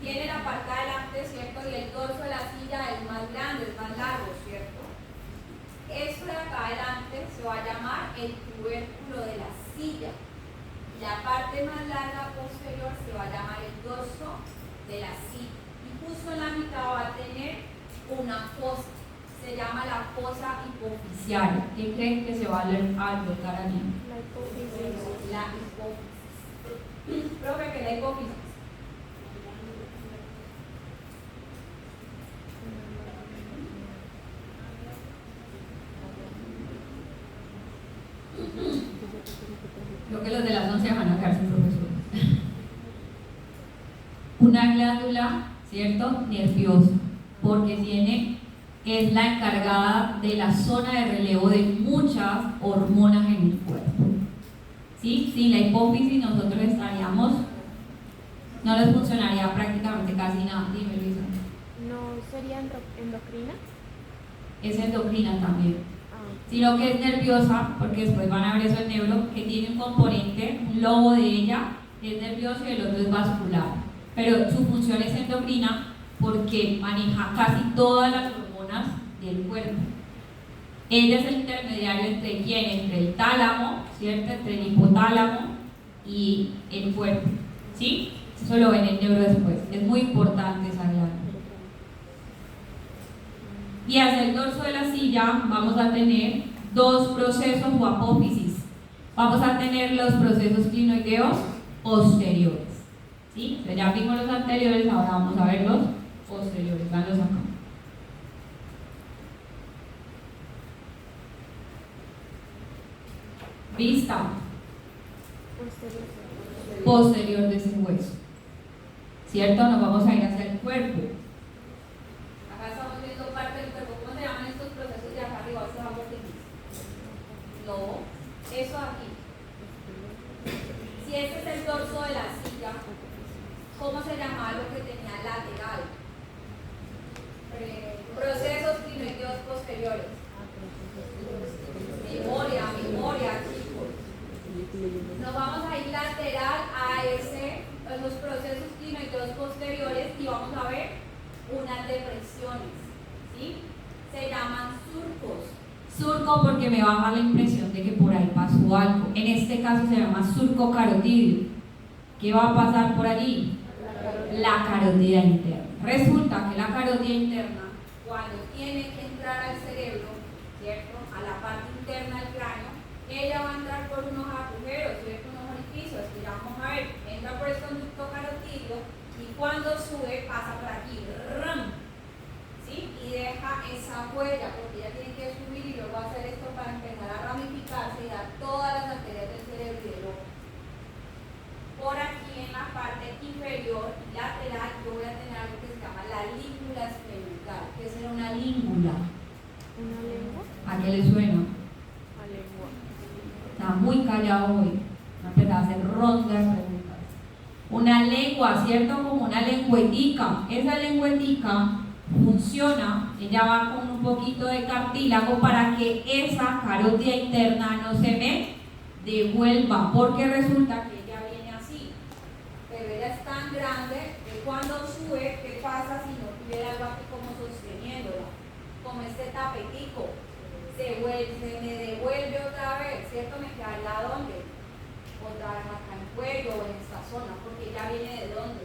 S4: Tiene la parte de adelante, ¿cierto? Y el dorso de la silla es más grande, es más largo, ¿cierto? Esto de acá adelante se va a llamar el tubérculo de la silla. La parte más larga posterior se va a llamar el dorso de la silla. Y justo en la mitad va a tener una fosa. Se llama la fosa hipofisial.
S1: ¿Qué creen que se va a albergar allí?
S2: La hipófisis.
S4: La hipófisis. Profe, que la hipófisis.
S1: Creo que los de las 11 van a quedar sin profesores. Una glándula, ¿cierto? Nerviosa, porque es la encargada de la zona de relevo de muchas hormonas en el cuerpo. ¿Sí? Sin la hipófisis nosotros estaríamos, no les funcionaría prácticamente casi nada. Dime, Luisa.
S2: ¿No sería endocrina?
S1: Es endocrina también.
S2: Ah,
S1: Sino que es nerviosa, porque después van a ver eso en neuro, que tiene un componente, un lobo de ella, que es nervioso y el otro es vascular. Pero su función es endocrina porque maneja casi todas las hormonas del cuerpo. Ella es el intermediario entre quién, entre el tálamo, ¿cierto? Entre el hipotálamo y el cuerpo, ¿sí? Eso lo ven en neuro después. Es muy importante esa glándula. Y hacia el dorso de la silla vamos a tener dos procesos o apófisis. Vamos a tener los procesos clinoideos posteriores. ¿Sí? Entonces ya vimos los anteriores, ahora vamos a ver los posteriores. Vanlos acá. Vista posterior de ese hueso. ¿Cierto? Nos vamos a ir hacia el cuerpo.
S4: Acá estamos viendo parte del cuerpo. ¿Cómo se llaman estos procesos de acá arriba? ¿Estos apófisis? No, eso aquí. Si este es el dorso de la silla, ¿cómo se llamaba lo que tenía lateral? Procesos clinoideos posteriores. Memoria, chicos. Nos vamos a ir lateral a los procesos clinoideos posteriores y vamos a ver unas depresiones, ¿sí? Se llaman surcos.
S1: Surco porque me baja la impresión de que por ahí pasó algo. En este caso se llama surco carotídeo. ¿Qué va a pasar por allí? La carótida interna. Resulta que la carótida interna, cuando tiene que entrar al cerebro, ¿cierto? A la parte interna del cráneo, ella va a entrar por unos agujeros, ¿cierto? Unos orificios que ya vamos a ver. Entra por el conducto carotídeo y cuando sube pasa por aquí, ¡ram! ¿Sí? Y deja esa huella, porque ella tiene que subir y luego hacer esto para empezar a ramificarse y dar todas las arterias del cerebro y del ojo. Por aquí en la parte inferior y lateral yo voy a tener algo que se llama la língula esfenoidal. ¿Qué será una língula?
S2: ¿una lengua?
S1: ¿A qué le suena?
S2: A lengua.
S1: Está muy callado hoy. Va a empezar a hacer rondas de preguntas. Una lengua, ¿cierto? Como una lengüetica. Esa lengüetica funciona, ella va con un poquito de cartílago para que esa carótida interna no se me devuelva, porque resulta que ella viene así, pero ella es tan grande que cuando sube, ¿qué pasa si no tuviera algo aquí como sosteniéndola? Como este tapetico, se me devuelve otra vez, ¿cierto? Me quedaría ¿dónde? Otra vez acá en el cuello o en esta zona, porque ella viene de ¿dónde?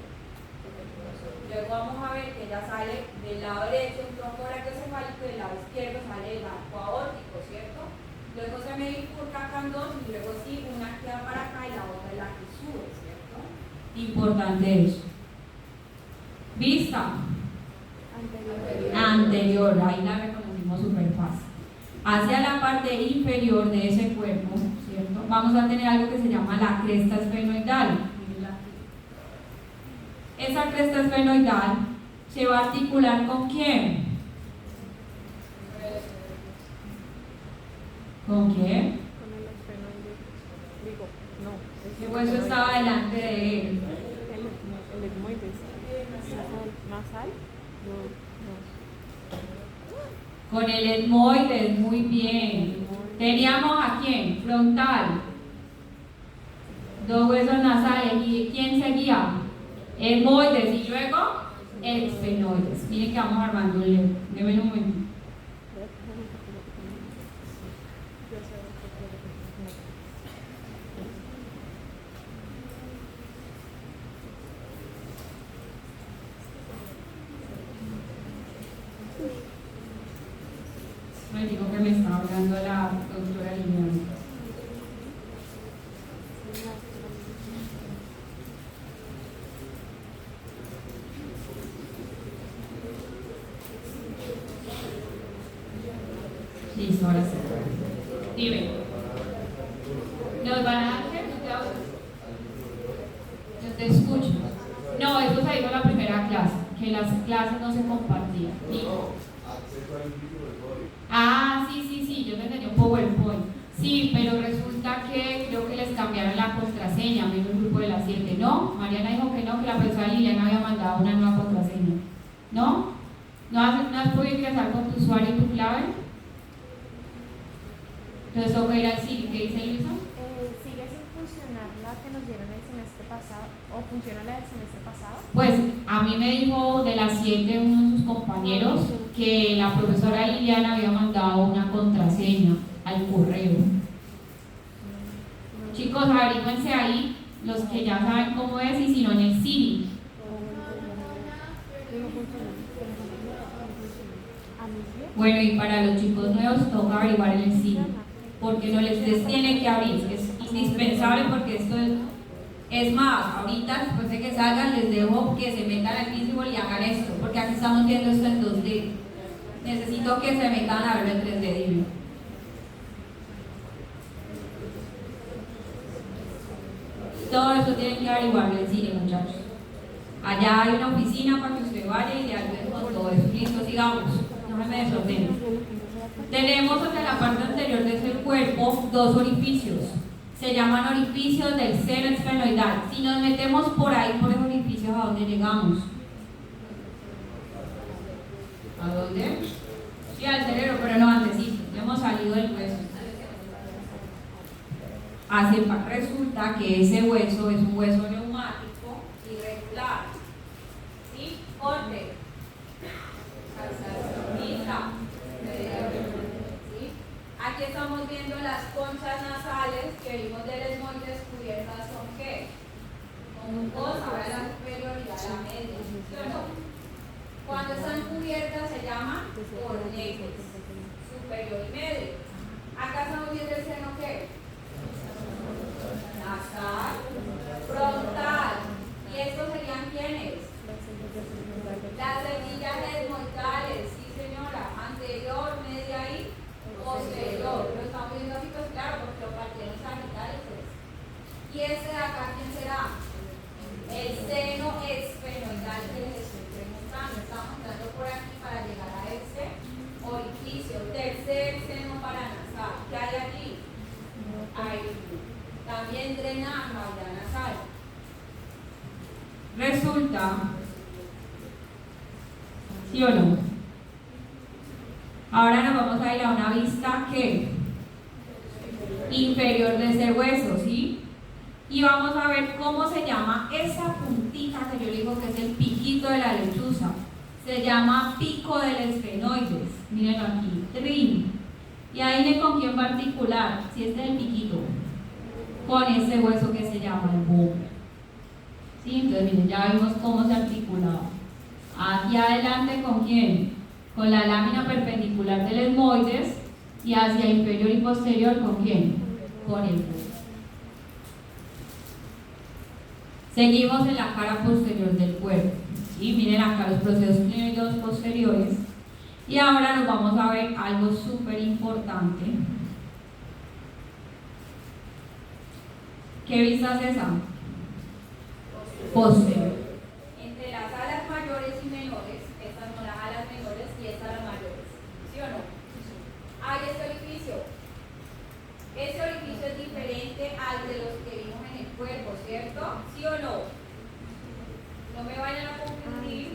S1: Luego vamos a ver que ella sale del lado derecho, un tronco brachiocefálico, y del lado izquierdo sale el arco aórtico, ¿cierto? Luego se me bifurca acá en dos y luego sí, una queda para acá y la otra es la que sube, ¿cierto? Importante eso. Vista. Anterior, ahí la reconocimos súper fácil. Hacia la parte inferior de ese cuerpo, ¿cierto? Vamos a tener algo que se llama la cresta esfenoidal. Esa cresta esfenoidal se va a articular ¿con quién? ¿Con quién?
S2: Con el esfenoide. Digo, no.
S1: ¿Qué hueso estaba delante de él?
S2: El etmoides. ¿Nasal? No.
S1: Con el etmoides, muy bien. Teníamos a quién? Frontal. Dos huesos nasales. ¿Y quién seguía? Etmoides y luego el esfenoides. Miren que vamos armando un leo. Deme un momento. Me digo que me está hablando la doctora Liliana. Listo, ahora sí. Dime. ¿Nos van a dar qué? ¿No te hablo? Yo te escucho. No, eso se dijo en la primera clase, que las clases no se compartían. Ah, sí, yo te tenía un PowerPoint. Sí, pero resulta que creo que les cambiaron la contraseña, menos el grupo de las 7. ¿No? Mariana dijo que no, que la profesora Liliana había mandado una nueva contraseña. ¿No? ¿No has podido ingresar con tu usuario y tu clave? Entonces toca ir al Siri. ¿Qué dice Luisa?
S2: ¿Sigue sin funcionar la que nos dieron el semestre pasado? ¿O funciona la del semestre pasado?
S1: Pues a mí me dijo de las 7 uno de sus compañeros que la profesora Liliana había mandado una contraseña al correo. Chicos, averígüense ahí los que ya saben cómo es y si no en el Siri. Bueno, y para los chicos nuevos toca averiguar en el Siri, porque no les tiene que abrir, es indispensable porque esto es más, ahorita después de que salgan les dejo que se metan al Visible y hagan esto, porque aquí estamos viendo esto en 2D. Necesito que se metan a verlo en 3D, dime. Todo eso tienen que averiguarlo en Siri, muchachos. Allá hay una oficina para que usted vaya y le ayuden con todo eso. Listo, sigamos. No se me desordenen. Tenemos hacia la parte anterior de este cuerpo dos orificios. Se llaman orificios del seno esfenoidal. Si nos metemos por ahí, por esos orificios, ¿a dónde llegamos? ¿A dónde? Sí, al cerebro, pero no antes, sí. Ya hemos salido del hueso. Resulta que ese hueso es un hueso neumático irregular. ¿Sí? Corte. ¿Sí? Aquí estamos viendo las conchas nasales que vimos del esmoides cubiertas con ¿qué? Con mucosa, ahora la superior y la media. ¿Sí o no? Cuando están cubiertas se llaman cornetes, superior y medio. Acá estamos viendo el seno ¿qué? Nasal, frontal. ¿Y estos serían quiénes? Las semillas esmoidales, sí señora, anterior, media y posterior. Lo estamos viendo aquí, pues claro, porque lo partieron sagittales. ¿Y este de acá quién será? El seno esfenoidal que les estoy mostrando. Estamos entrando por aquí para llegar a este orificio. Tercer seno paranasal. ¿Qué hay aquí? Hay también drena cavidad nasal. Resulta, ¿sí o no? Ahora nos vamos a ir a una vista que inferior de ese hueso, ¿sí? Y vamos a ver cómo se llama esa puntita que yo digo que es el piquito de la lechuza. Se llama pico del esfenoides. Miren aquí, trin. Y ahí con quién va a articular, si este es el piquito, con ese hueso que se llama el bóveda. ¿Sí? Entonces miren, ya vimos cómo se articulaba. Aquí adelante con quién? Con la lámina perpendicular del esmoides y hacia inferior y posterior con quién? Con el bóveda. Seguimos en la cara posterior del cuerpo. ¿Sí? Miren acá los procesos clínicos posteriores. Y ahora nos vamos a ver algo súper importante. ¿Qué vista es esa? Posterior. Entre las alas mayores y menores, estas son las alas menores y estas las mayores. ¿Sí o no? Hay este orificio. Este orificio es diferente al de los que vimos en el cuerpo, ¿cierto? ¿Sí o no? No me vayan a confundir.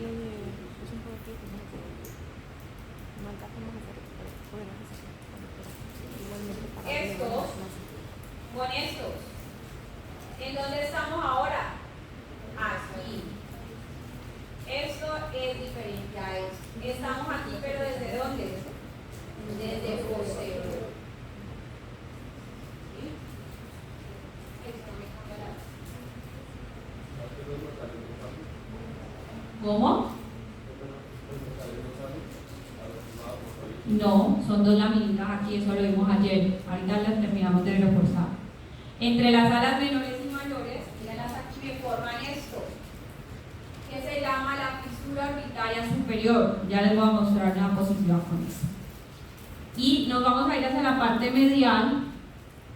S4: es diferente a eso. Estamos aquí, pero ¿desde dónde? Desde posterior. ¿Sí? Esto no me cambia la...
S1: ¿Cómo? No, son dos laminitas aquí, eso lo vimos ayer. Ahorita las terminamos de reforzar. Entre las alas menores y mayores, mírenlas aquí que forman esto, que se llama la fisura orbitaria superior. Ya les voy a mostrar una diapositiva con eso. Y nos vamos a ir hacia la parte medial,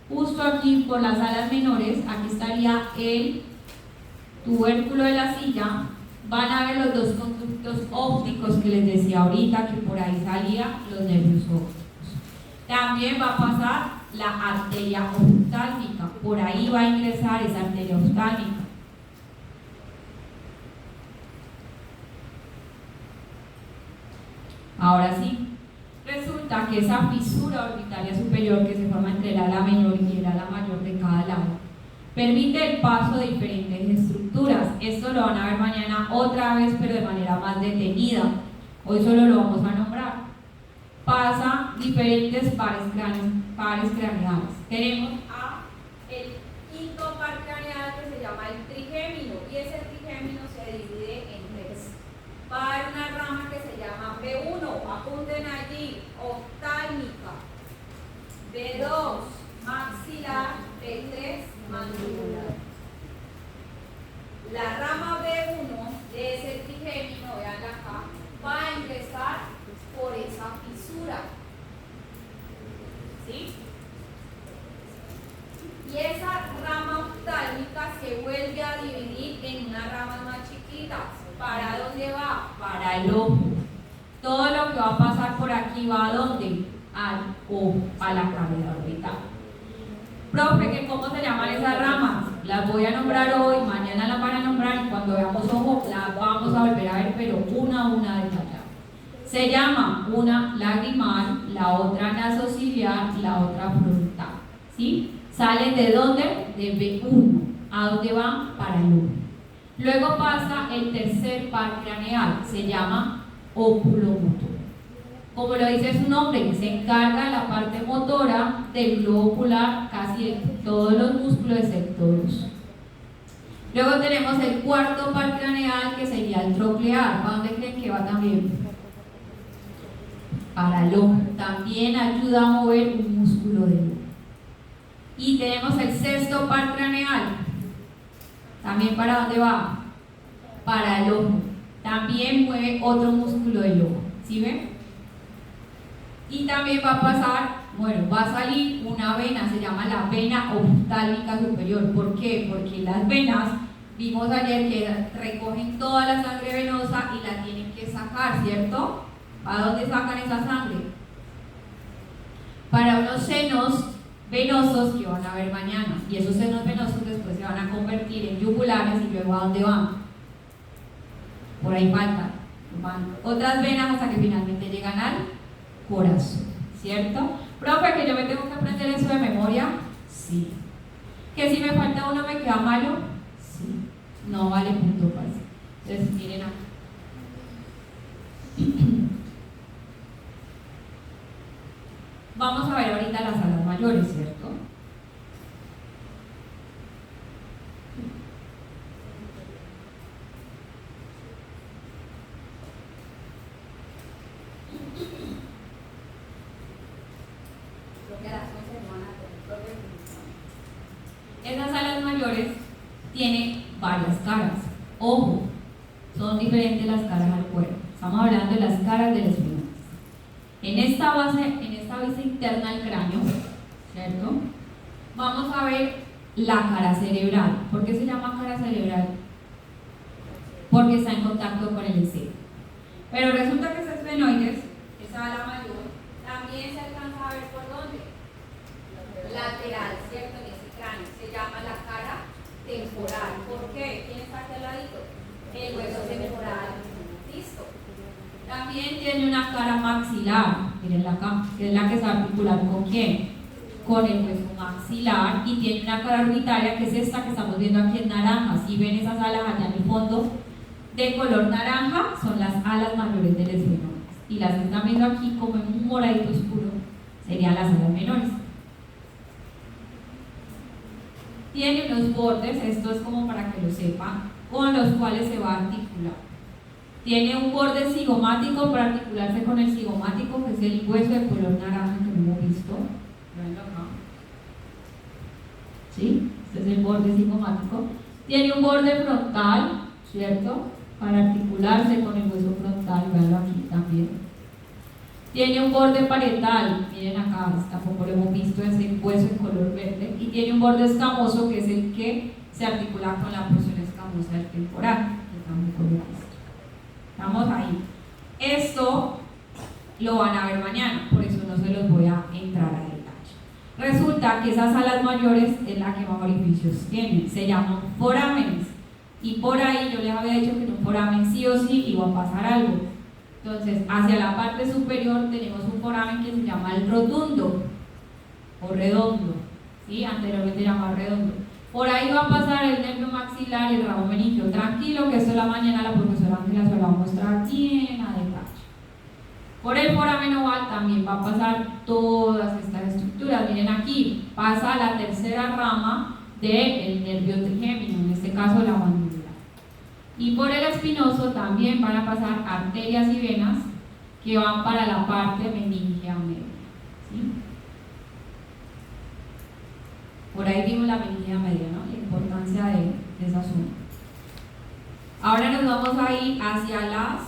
S1: justo aquí por las alas menores. Aquí estaría el tubérculo de la silla. Van a ver los dos conductos ópticos que les decía ahorita, que por ahí salían los nervios ópticos. También va a pasar la arteria oftálmica, por ahí va a ingresar esa arteria oftálmica. Ahora sí, resulta que esa fisura orbitaria superior que se forma entre el ala menor y el ala mayor de cada lado permite el paso de diferentes estructuras. Esto lo van a ver mañana otra vez, pero de manera más detenida. Hoy solo lo vamos a nombrar. Pasa diferentes pares craneales. Tenemos el quinto par craneal que se llama el trigémino, y ese trigémino se divide en tres. Va a haber una rama que se llama B1, apunten allí, oftálmica, B2, maxilar, B3, mandibular. La rama B1 de ese trigémino, vean acá, va a ingresar por esa fisura. ¿Sí? Y esa rama oftálmica se vuelve a dividir en unas ramas más chiquitas. ¿Para dónde va? Para el ojo. Todo lo que va a pasar por aquí va ¿a dónde? Al ojo, a la cavidad orbital. Profe, ¿que cómo se llaman esas ramas? Las voy a nombrar hoy, mañana las van a nombrar y cuando veamos ojo las vamos a volver a ver, pero una a una detallada. Se llama una lagrimal, la otra nasociliar y la otra frontal. ¿Sí? ¿Salen de dónde? De B1. ¿A dónde van? Para el ojo. Luego pasa el tercer par craneal, se llama oculomotor. Como lo dice su nombre, se encarga de la parte motora del globo ocular, casi de todos los músculos excepto dos. Luego tenemos el cuarto par craneal, que sería el troclear. ¿Para dónde creen que va también? Para el ojo. También ayuda a mover un músculo del ojo. Y tenemos el sexto par craneal. ¿También para dónde va? Para el ojo. También mueve otro músculo del ojo. ¿Sí ven? Y también va a pasar, bueno, va a salir una vena, se llama la vena oftálmica superior. ¿Por qué? Porque las venas, vimos ayer que recogen toda la sangre venosa y la tienen que sacar, ¿cierto? ¿Para dónde sacan esa sangre? Para unos senos venosos que van a ver mañana. Y esos senos venosos después se van a convertir en yugulares y luego ¿a dónde van? Por ahí faltan. Van otras venas hasta que finalmente llegan al corazón, ¿cierto? Profe, que yo me tengo que aprender eso de memoria, sí. Que si me falta uno me queda malo, sí. No vale punto para eso. Entonces, miren acá. Vamos a ver ahorita las alas mayores, ¿cierto? Esas alas mayores tienen varias caras. Ojo, son diferentes las caras al cuerpo. Estamos hablando de las caras de los primates. En esta vista interna del cráneo, ¿cierto? Vamos a ver la cara cerebral. ¿Por qué se llama cara cerebral? Porque está en contacto con el cerebro. Pero resulta que esas esfenoides, esa ala mayor, también se alcanza a ver por dónde? Lateral, ¿cierto? En ese cráneo. Se llama la cara temporal. ¿Por qué? ¿Quién está aquí al ladito? El hueso temporal. Listo. También tiene una cara maxilar, mirenla acá, que es la que se va a articular con quién? Con el hueso maxilar, y tiene una cara orbitaria que es esta que estamos viendo aquí en naranja. Si ven esas alas allá en el fondo de color naranja son las alas mayores del esfenoides. Y las que están viendo aquí como en un moradito oscuro serían las alas menores. Tiene unos bordes, esto es como para que lo sepan, con los cuales se va a articular. Tiene un borde cigomático para articularse con el cigomático, que es el hueso de color naranja que no hemos visto. Venlo acá. ¿Sí? Este es el borde cigomático. Tiene un borde frontal, ¿cierto? Para articularse con el hueso frontal, veanlo aquí también. Tiene un borde parietal, miren acá, tampoco lo hemos visto, es el hueso en color verde. Y tiene un borde escamoso, que es el que se articula con la porción escamosa del temporal, que tampoco lo he visto. Estamos ahí. Esto lo van a ver mañana, por eso no se los voy a entrar a detalle. Resulta que esas alas mayores es la que más orificios tienen, se llaman forámenes. Y por ahí yo les había dicho que en un foramen sí o sí iba a pasar algo. Entonces, hacia la parte superior tenemos un foramen que se llama el rotundo o redondo, ¿sí? Anteriormente llamado redondo. Por ahí va a pasar el nervio maxilar y el ramo meningio. Tranquilo, que esto en la mañana la profesora Ángela se lo va a mostrar bien a detalle. Por el foramen oval también va a pasar todas estas estructuras. Miren aquí, pasa la tercera rama del nervio trigémino, en este caso la mandíbula. Y por el espinoso también van a pasar arterias y venas que van para la parte meningia media, ¿sí? Por ahí vimos la meningia media, ¿no? La importancia de esa zona. Ahora nos vamos a ir hacia las,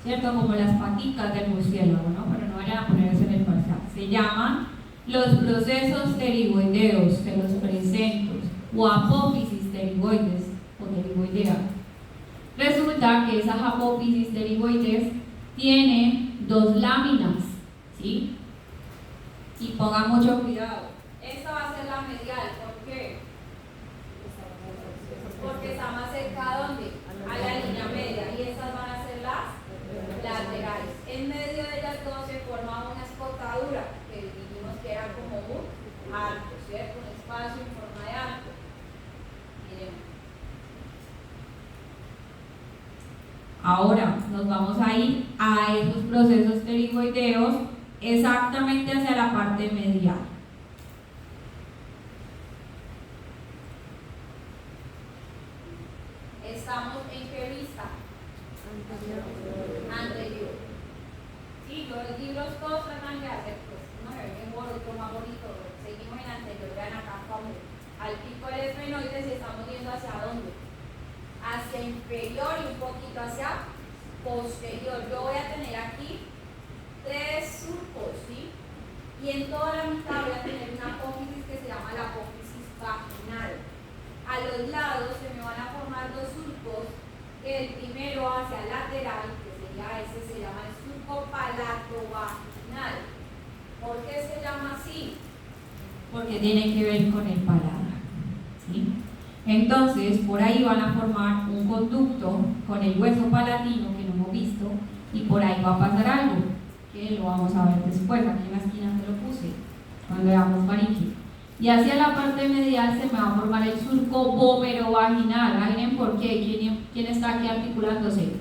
S1: ¿cierto? Como las patitas del murciélago, ¿no? Pero no vayan a poner eso en el parcial. Se llaman los procesos pterigoideos, se los presento, o apófisis pterigoides o pterigoidea. Resulta que esas apófisis pterigoides tienen dos láminas, ¿sí? Y pongan mucho cuidado.
S4: Esta va a ser la medial, ¿por qué? Porque está más cerca ¿a dónde? A la línea media, y estas van a ser las laterales. En medio de las dos se forma una escotadura, que dijimos que era como un arco, ¿cierto? Un espacio en forma de arco. Miren.
S1: Ahora nos vamos a ir a esos procesos pterigoideos exactamente hacia la parte medial.
S4: ¿Estamos en qué vista? Anterior. Sí, los libros todos tratan de hacer, pues, uno ve mejor, otro más bonito. Seguimos en anterior, vean acá como al pico del esfenoides y estamos yendo hacia dónde? Hacia inferior y un poquito hacia posterior. Yo voy a tener aquí tres surcos, ¿sí? Y en toda la mitad voy a tener una apófisis que se llama la apófisis vaginal. A los lados se me van a formar dos surcos, que el primero hacia lateral, que sería ese, se llama el surco palatovaginal. ¿Por qué se llama así?
S1: Porque tiene que ver con el paladar, ¿sí? Entonces, por ahí van a formar un conducto con el hueso palatino que no hemos visto, y por ahí va a pasar algo, que lo vamos a ver después. Aquí en la esquina te lo puse, cuando veamos faringe. Y hacia la parte medial se me va a formar el surco vómero-vaginal. ¿Miren por qué? ¿Quién está aquí articulándose?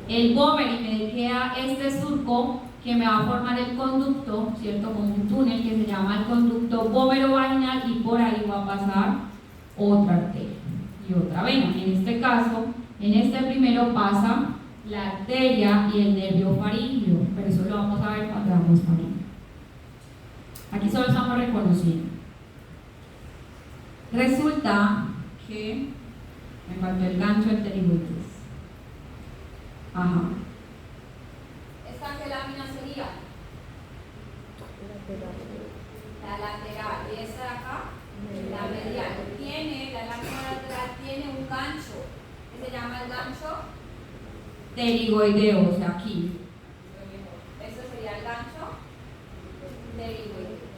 S1: El vómero, y me queda este surco que me va a formar el conducto, ¿cierto? Como un túnel que se llama el conducto vómero-vaginal, y por ahí va a pasar otra arteria y otra vena. En este caso, en este primero pasa la arteria y el nervio faríngeo, pero eso lo vamos a ver cuando veamos faríngeo. Aquí solo estamos reconociendo. Resulta que me faltó el gancho del pterigoides. Ajá.
S4: ¿Esta qué lámina sería? La lateral. ¿Y esta de acá? La medial. La lámina lateral tiene un gancho que se llama el gancho
S1: Pterigoideo, o sea, aquí.
S4: Eso sería el gancho pterigoideo.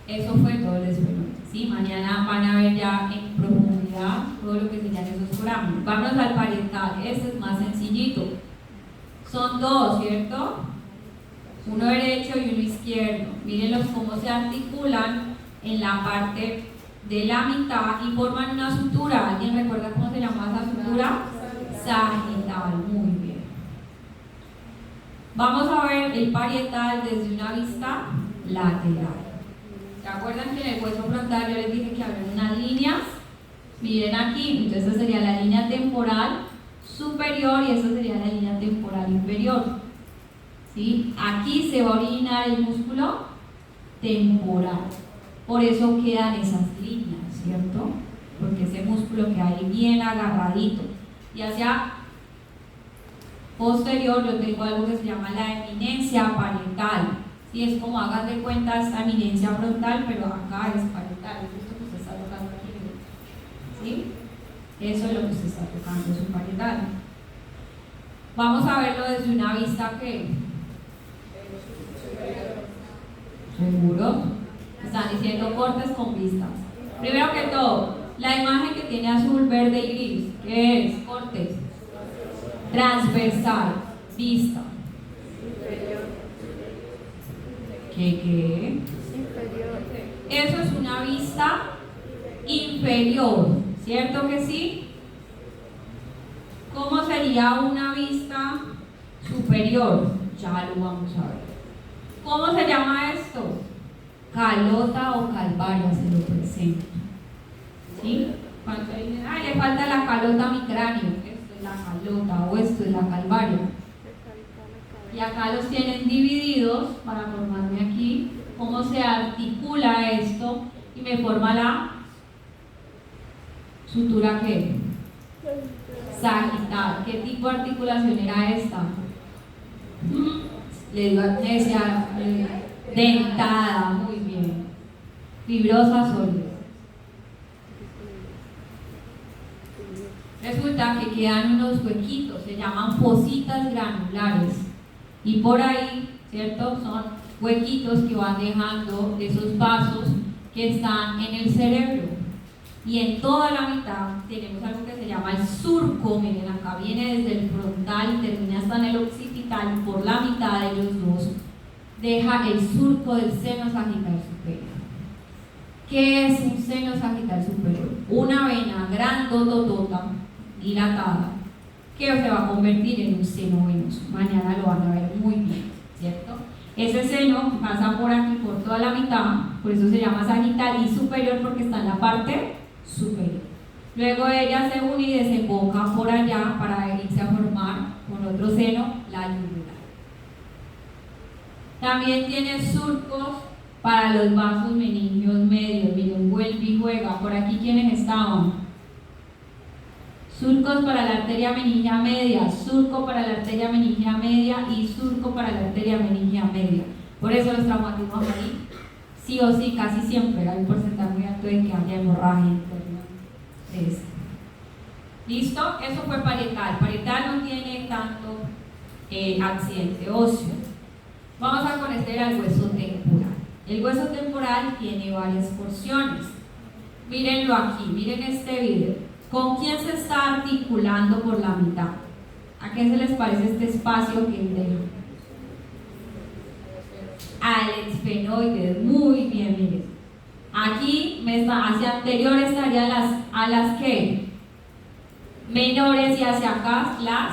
S1: Eso fue todo el esfenoide, ¿sí? Mañana van a ver ya en profundidad todo lo que serían esos forámenes. Vamos al parietal, este es más sencillito. Son dos, ¿cierto? uno derecho y uno izquierdo. Mírenlos cómo se articulan en la parte de la mitad y forman una sutura. ¿Alguien recuerda cómo se llama esa sutura? Sagital, muy bien. Vamos a ver el parietal desde una vista lateral. ¿Se acuerdan que en el hueso frontal yo les dije que había unas líneas? Miren aquí, entonces esta sería la línea temporal superior y esta sería la línea temporal inferior. ¿Sí? Aquí se va a originar el músculo temporal. Por eso quedan esas líneas, ¿cierto? Porque ese músculo queda ahí bien agarradito. Y hacia posterior yo tengo algo que se llama la eminencia parietal. Sí, es como hagan de cuenta esta eminencia frontal, pero acá es parietal. Es esto que usted está tocando aquí. ¿Sí? Eso es lo que usted está tocando, es un parietal. Vamos a verlo desde una vista que... ¿Seguro? Están diciendo cortes con vistas. Primero que todo, la imagen que tiene azul, verde y gris, ¿qué es? Cortes. Transversal, vista. ¿Qué?
S2: Inferior.
S1: Eso es una vista inferior, ¿cierto que sí? ¿Cómo sería una vista superior? Ya lo vamos a ver. ¿Cómo se llama esto? Calota o calvaria, se lo presento. ¿Sí? Cuando dicen, ay, le falta la calota a mi cráneo, esto es la calota o esto es la calvaria. Y acá los tienen divididos para formarme aquí cómo se articula esto y me forma la sutura que sagital. ¿Qué tipo de articulación era esta? Le digo amnesia, dentada, muy bien, fibrosa, sólida. Resulta que quedan unos huequitos, se llaman fositas granulares, y por ahí, ¿cierto? Son huequitos que van dejando esos vasos que están en el cerebro. Y en toda la mitad tenemos algo que se llama el surco. Miren, acá viene desde el frontal y termina hasta en el occipital, y por la mitad de los dos deja el surco del seno sagital superior. ¿Qué es un seno sagital superior? Una vena grandototota, dilatada, que se va a convertir en un seno venoso. Mañana lo van a ver muy bien, ¿cierto? Ese seno pasa por aquí, por toda la mitad, por eso se llama sagital y superior, porque está en la parte superior. Luego ella se une y desemboca por allá para irse a formar con otro seno, la yugular. También tiene surcos para los vasos meningios medios. Miren, vuelve y juega. Por aquí, ¿quiénes estaban? Surcos para la arteria meningia media, surco para la arteria meningia media y surco para la arteria meningia media. Por eso los traumatismos ahí, sí o sí, casi siempre hay un porcentaje muy alto de que haya hemorragia interna. ¿Listo? Eso fue parietal. Parietal no tiene tanto accidente óseo. Vamos a conocer al hueso temporal. El hueso temporal tiene varias porciones. Mírenlo aquí, miren este video. ¿Con quién se está articulando por la mitad? ¿A qué se les parece este espacio que dejo? Al esfenoides, muy bien, miren. Aquí hacia anterior estarían a las que menores y hacia acá las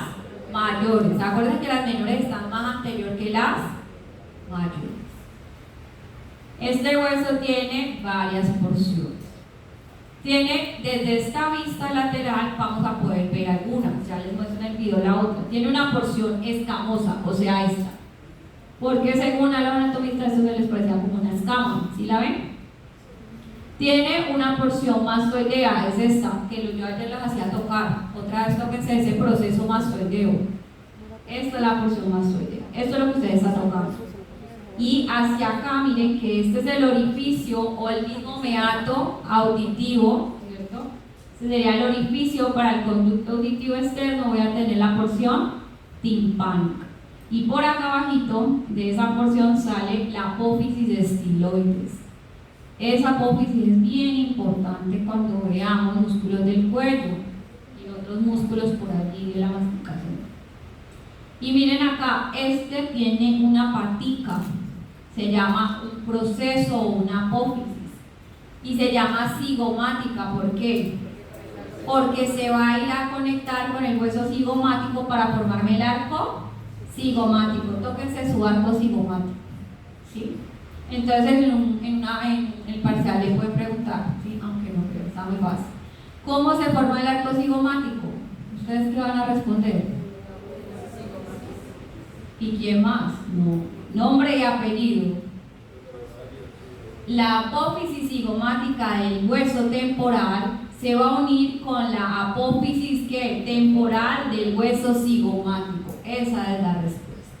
S1: mayores. ¿Se acuerdan que las menores están más anterior que las mayores? Este hueso tiene varias porciones. Tiene, desde esta vista lateral, vamos a poder ver algunas, ya les muestro en el video la otra. Tiene una porción escamosa, o sea, esta. Porque según a los anatomistas esto se les parecía como una escama, ¿sí la ven? Tiene una porción mastoidea, es esta, que yo ayer les hacía tocar. Otra vez tóquense ese proceso mastoideo. Esta es la porción mastoidea, esto es lo que ustedes están tocando. Y hacia acá, miren que este es el orificio o el mismo meato auditivo, ¿cierto? Este sería el orificio para el conducto auditivo externo. Voy a tener la porción timpánica. Y por acá abajito de esa porción sale la apófisis estiloides. Esa apófisis es bien importante cuando veamos músculos del cuello y otros músculos por allí de la masticación. Y miren acá, este tiene una patica, se llama un proceso o una apófisis. Y se llama cigomática, ¿por qué? Porque se va a ir a conectar con el hueso cigomático para formarme el arco cigomático. Tóquense su arco cigomático, ¿sí? Entonces en el parcial les pueden preguntar, ¿sí? Aunque no creo, está muy fácil. ¿Cómo se forma el arco cigomático? ¿Ustedes qué van a responder? ¿Y quién más? No. Nombre y apellido. La apófisis cigomática del hueso temporal se va a unir con la apófisis temporal del hueso cigomático. Esa es la respuesta.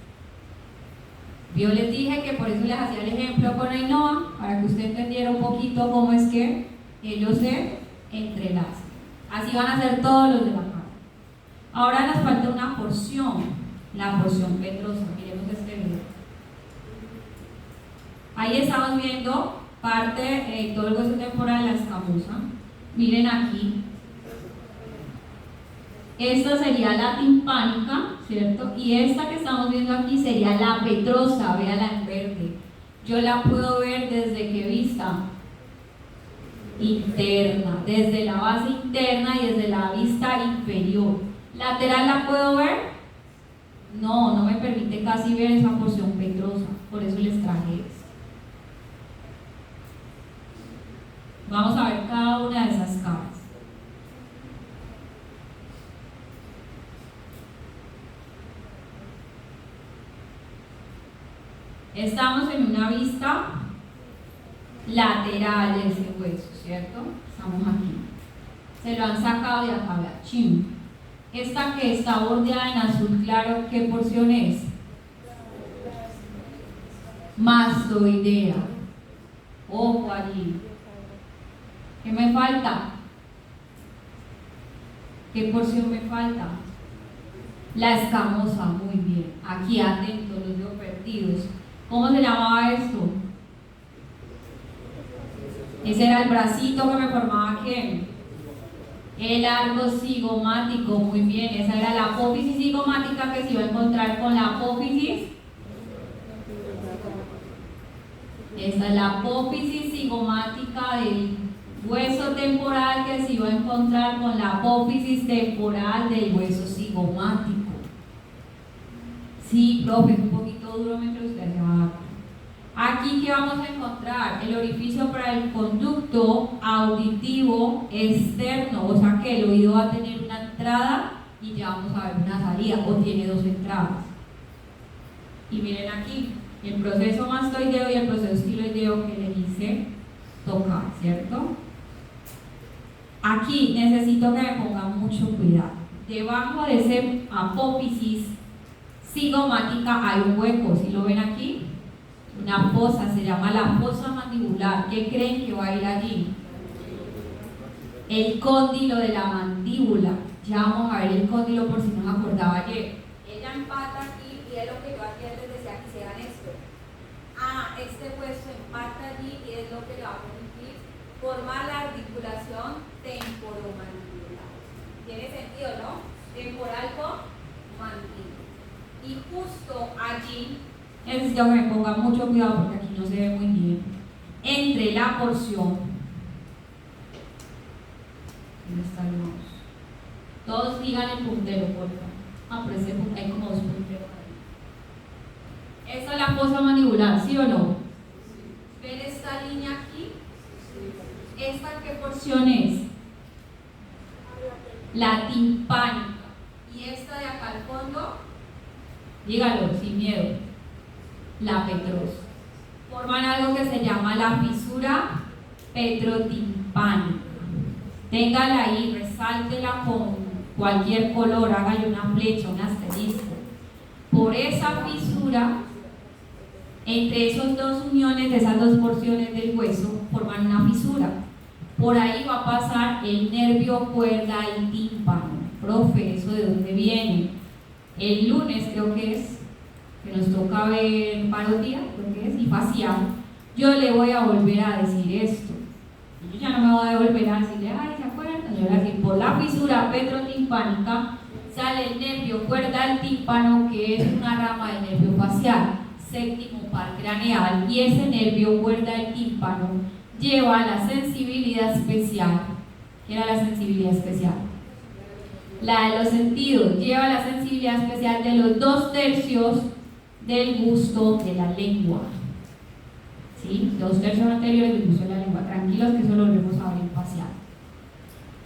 S1: Yo les dije que por eso les hacía el ejemplo con Ainhoa, para que usted entendiera un poquito cómo es que ellos se entrelazan. Así van a ser todos los de la cara. Ahora nos falta una porción, la porción petrosa. Miremos este video. Ahí estamos viendo parte, todo el hueso temporal, la escamosa. Miren aquí. Esta sería la timpánica, ¿cierto? Y esta que estamos viendo aquí sería la petrosa, véala en verde. Yo la puedo ver desde qué vista interna, desde la base interna y desde la vista inferior. ¿Lateral la puedo ver? No, no me permite casi ver esa porción petrosa, por eso les traje esto. Vamos a ver cada una de esas caras. Estamos en una vista lateral de ese hueso, ¿cierto? Estamos aquí. Se lo han sacado de acá, vea, chim. Esta que está bordeada en azul claro, ¿qué porción es? Mastoidea. Ojo allí. ¿Qué me falta? ¿Qué porción me falta? La escamosa, muy bien. Aquí atentos, los veo perdidos. ¿Cómo se llamaba esto? Ese era el bracito que me formaba ¿quién? El arco cigomático, muy bien. Esa era la apófisis cigomática que se iba a encontrar con la apófisis. Esta es la apófisis cigomática del hueso temporal que se iba a encontrar con la apófisis temporal del hueso cigomático. Sí, profe, es un poquito duro mientras usted se va a dar. Aquí, ¿qué vamos a encontrar? El orificio para el conducto auditivo externo, o sea que el oído va a tener una entrada y ya vamos a ver una salida, o tiene dos entradas. Y miren aquí, el proceso mastoideo y el proceso estiloideo que le hice tocar, ¿cierto? Aquí necesito que me pongan mucho cuidado. Debajo de ese apófisis cigomática hay un hueco, ¿sí lo ven aquí? Una fosa, se llama la fosa mandibular. ¿Qué creen que va a ir allí? El cóndilo de la mandíbula. Ya vamos a ver el cóndilo por si no me acordaba ayer.
S4: Ella empata aquí y es lo que yo aquí les decía que hicieran esto. Este hueso empata allí y es lo que le va a permitir formar la articulación temporomandibular. ¿Tiene sentido, no? Temporal con mandíbula. Y justo allí, necesito que me pongan mucho cuidado porque aquí no se ve muy bien, entre la porción, ¿dónde está el mouse? Todos digan el puntero, por favor. Pero ese punto hay como dos punteros ahí. Esta es la fosa mandibular, ¿sí o no? ¿Ven esta línea aquí? ¿Esta qué porción es? La timpánica. ¿Y esta de acá al fondo? Dígalo, sin miedo. La petrosa. Forman algo que se llama la fisura petrotimpánica. Téngala ahí, resáltela con cualquier color, hágale una flecha, un asterisco. Por esa fisura, entre esos dos uniones de esas dos porciones del hueso, forman una fisura. Por ahí va a pasar el nervio cuerda y tímpano. Profe, ¿eso de dónde viene? El lunes creo que es, que nos toca ver parodia, creo que es, y facial. Yo le voy a volver a decir esto. Yo ya no me voy a volver a decirle, ay, ¿se acuerdan? Yo le voy a decir, por la fisura petrotimpánica
S1: sale el nervio cuerda del tímpano, que es una rama del nervio facial, séptimo par craneal, y ese nervio cuerda del tímpano lleva la sensibilidad especial. ¿Qué era la sensibilidad especial? La de los sentidos. Lleva la sensibilidad especial de los 2/3 del gusto de la lengua. ¿Sí? 2/3 anteriores del gusto de la lengua. Tranquilos que eso lo vemos ahora en facial.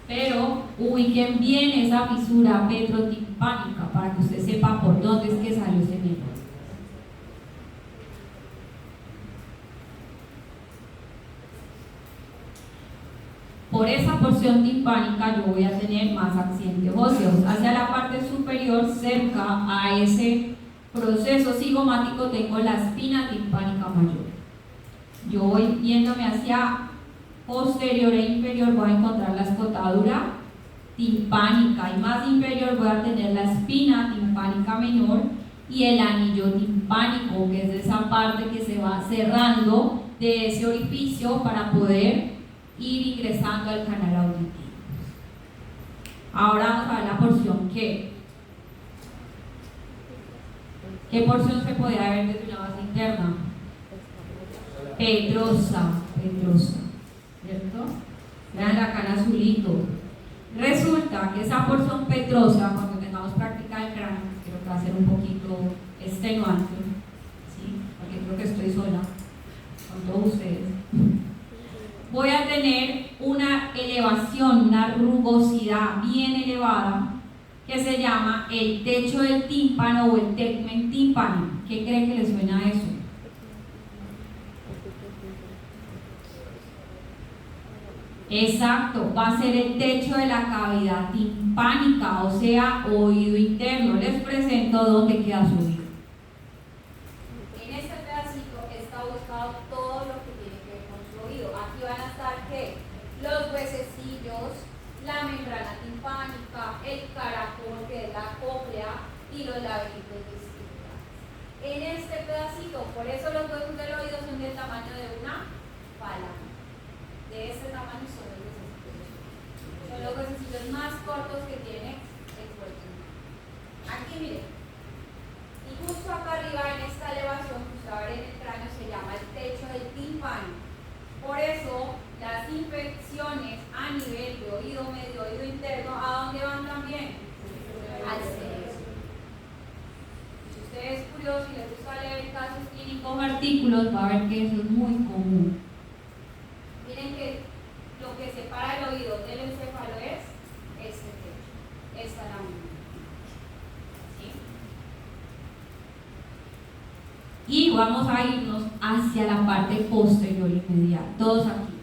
S1: Pero ubiquen bien esa fisura petrotimpánica para que usted sepa por dónde es que salió ese nervio. Por esa porción timpánica yo voy a tener más accidentes óseos. Hacia la parte superior, cerca a ese proceso cigomático, tengo la espina timpánica mayor. Yo voy yéndome hacia posterior e inferior, voy a encontrar la escotadura timpánica, y más inferior voy a tener la espina timpánica menor y el anillo timpánico, que es de esa parte que se va cerrando de ese orificio para poder ir ingresando al canal auditivo. Ahora vamos a ver la porción ¿qué porción se podía ver desde una base interna? Petrosa, ¿cierto? Vean acá el azulito. Resulta que esa porción petrosa, cuando tengamos práctica del cráneo, creo que va a ser un poquito extenuante, ¿sí? Porque creo que estoy sola con todos ustedes. Voy a tener una elevación, una rugosidad bien elevada, que se llama el techo del tímpano o el tegmen tímpano. ¿Qué cree que le suena a eso? Exacto, va a ser el techo de la cavidad timpánica, o sea, oído interno. Les presento dónde queda su oído.
S4: En este pedacito está buscado todo lo que tiene que ver con su oído. Aquí van a estar ¿qué? Los huesecillos, la membrana timpánica, el caracol, que es la cóclea, y los laberintos vesticulares. En este pedacito, por eso los huesos del oído son del tamaño de una palabra. De este tamaño son los huesecillos. Son los huesecillos más cortos que tiene el cuerpo. Aquí miren. Y justo acá arriba, en esta elevación que usted va a ver en el cráneo, se llama el techo del tímpano. Por eso, las infecciones a nivel de oído medio, oído interno, ¿a dónde van también? Al cerebro. Si usted es curioso y le gusta leer casos clínicos
S1: Con artículos va a ver que eso es muy común.
S4: miren que lo que separa el oído del encéfalo es este techo, esta lámina. ¿Sí?
S1: Y vamos a irnos hacia la parte posterior y medial. Todos aquí.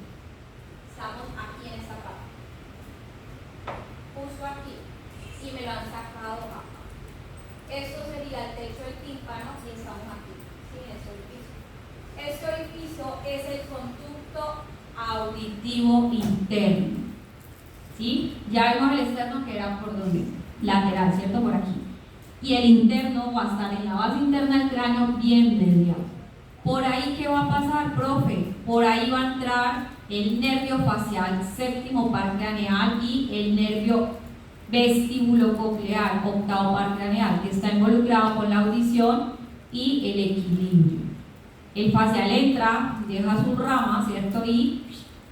S4: Estamos aquí en esta parte. Justo aquí. Y me lo han sacado acá. Esto sería el techo del tímpano y estamos aquí. ¿Sí? En este orificio. Este orificio es el conducto
S1: Auditivo interno. ¿Sí? Ya vimos el externo que era por donde, lateral, ¿cierto? Por aquí. Y el interno va a estar en la base interna del cráneo, bien medial. Por ahí, ¿qué va a pasar, profe? Por ahí va a entrar el nervio facial, séptimo par craneal, y el nervio vestíbulo-coclear, octavo par craneal, que está involucrado con la audición y el equilibrio. El facial entra, deja su rama, ¿cierto? Y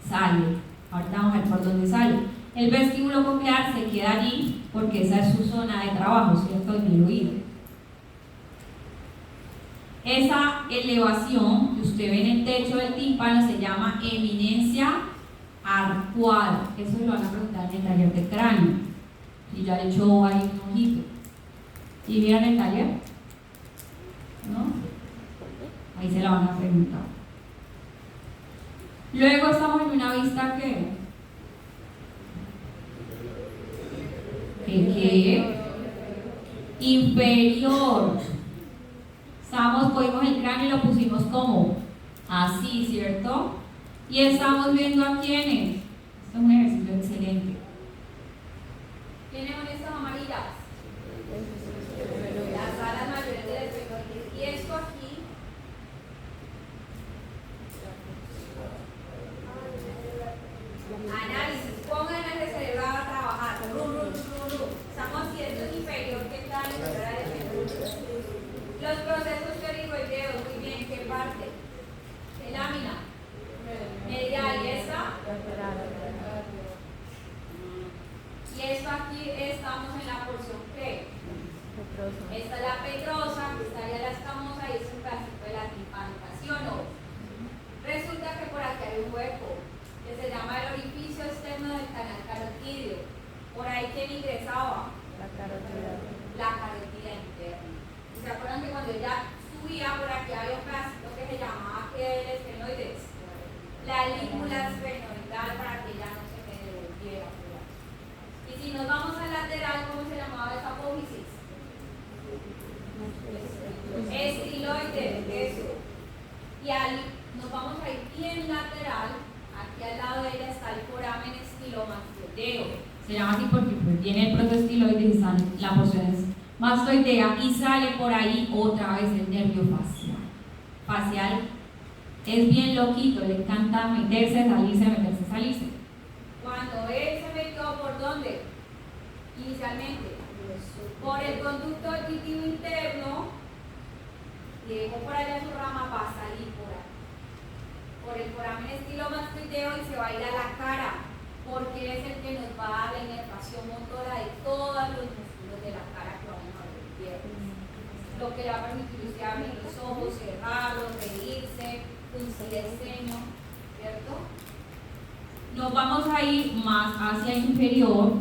S1: sale. Ahorita vamos a ver por dónde sale. El vestíbulo coclear se queda allí porque esa es su zona de trabajo, ¿cierto? En el oído. Esa elevación que usted ve en el techo del tímpano se llama eminencia arcuada. Eso lo van a preguntar en el taller de cráneo. Y ya le echó ahí un ojito. ¿Y vieron el taller? ¿No? Ahí se la van a preguntar. Luego estamos en una vista ¿qué? Inferior. Cogimos el cráneo y lo pusimos como así, ¿cierto? Y estamos viendo a quiénes. Este es un ejercicio excelente.
S4: ¿Quiénes son estas amarillas? Las alas mayores del esfenoide. Y esto aquí análisis, pongan el cerebro a trabajar. Estamos haciendo hueco que se llama el orificio externo del canal carotídeo. Por ahí, ¿quién ingresaba?
S2: La carotida.
S4: La carótida interna. ¿Se acuerdan que cuando ella subía por aquí había un pedacito que se llamaba el esfenoides? La lígula esfenoidal, para que ella no se me devolviera por ahí. Y si nos vamos al lateral, ¿cómo se llamaba esa apófisis? Estiloides, eso. Y nos vamos a ir bien lateral. Aquí al lado de ella está el foramen estilomastoideo.
S1: Se llama así porque pues, viene el protoestiloides y sale la porción mastoidea y sale por ahí otra vez el nervio facial. Facial es bien loquito, le encanta meterse, salirse.
S4: Cuando él se metió, ¿por dónde? Inicialmente, por el conducto auditivo interno, y dejó por allá su rama para salir por ahí. Por el foramen estilomastoideo y se va a ir a la cara, porque es el que nos va a dar la inervación motora de todos los músculos de la cara que vamos a ver viernes. Lo que le va a permitir a usted abrir los ojos, cerrarlos, reírse, fruncir el ceño, ¿cierto?
S1: Nos vamos a ir más hacia inferior,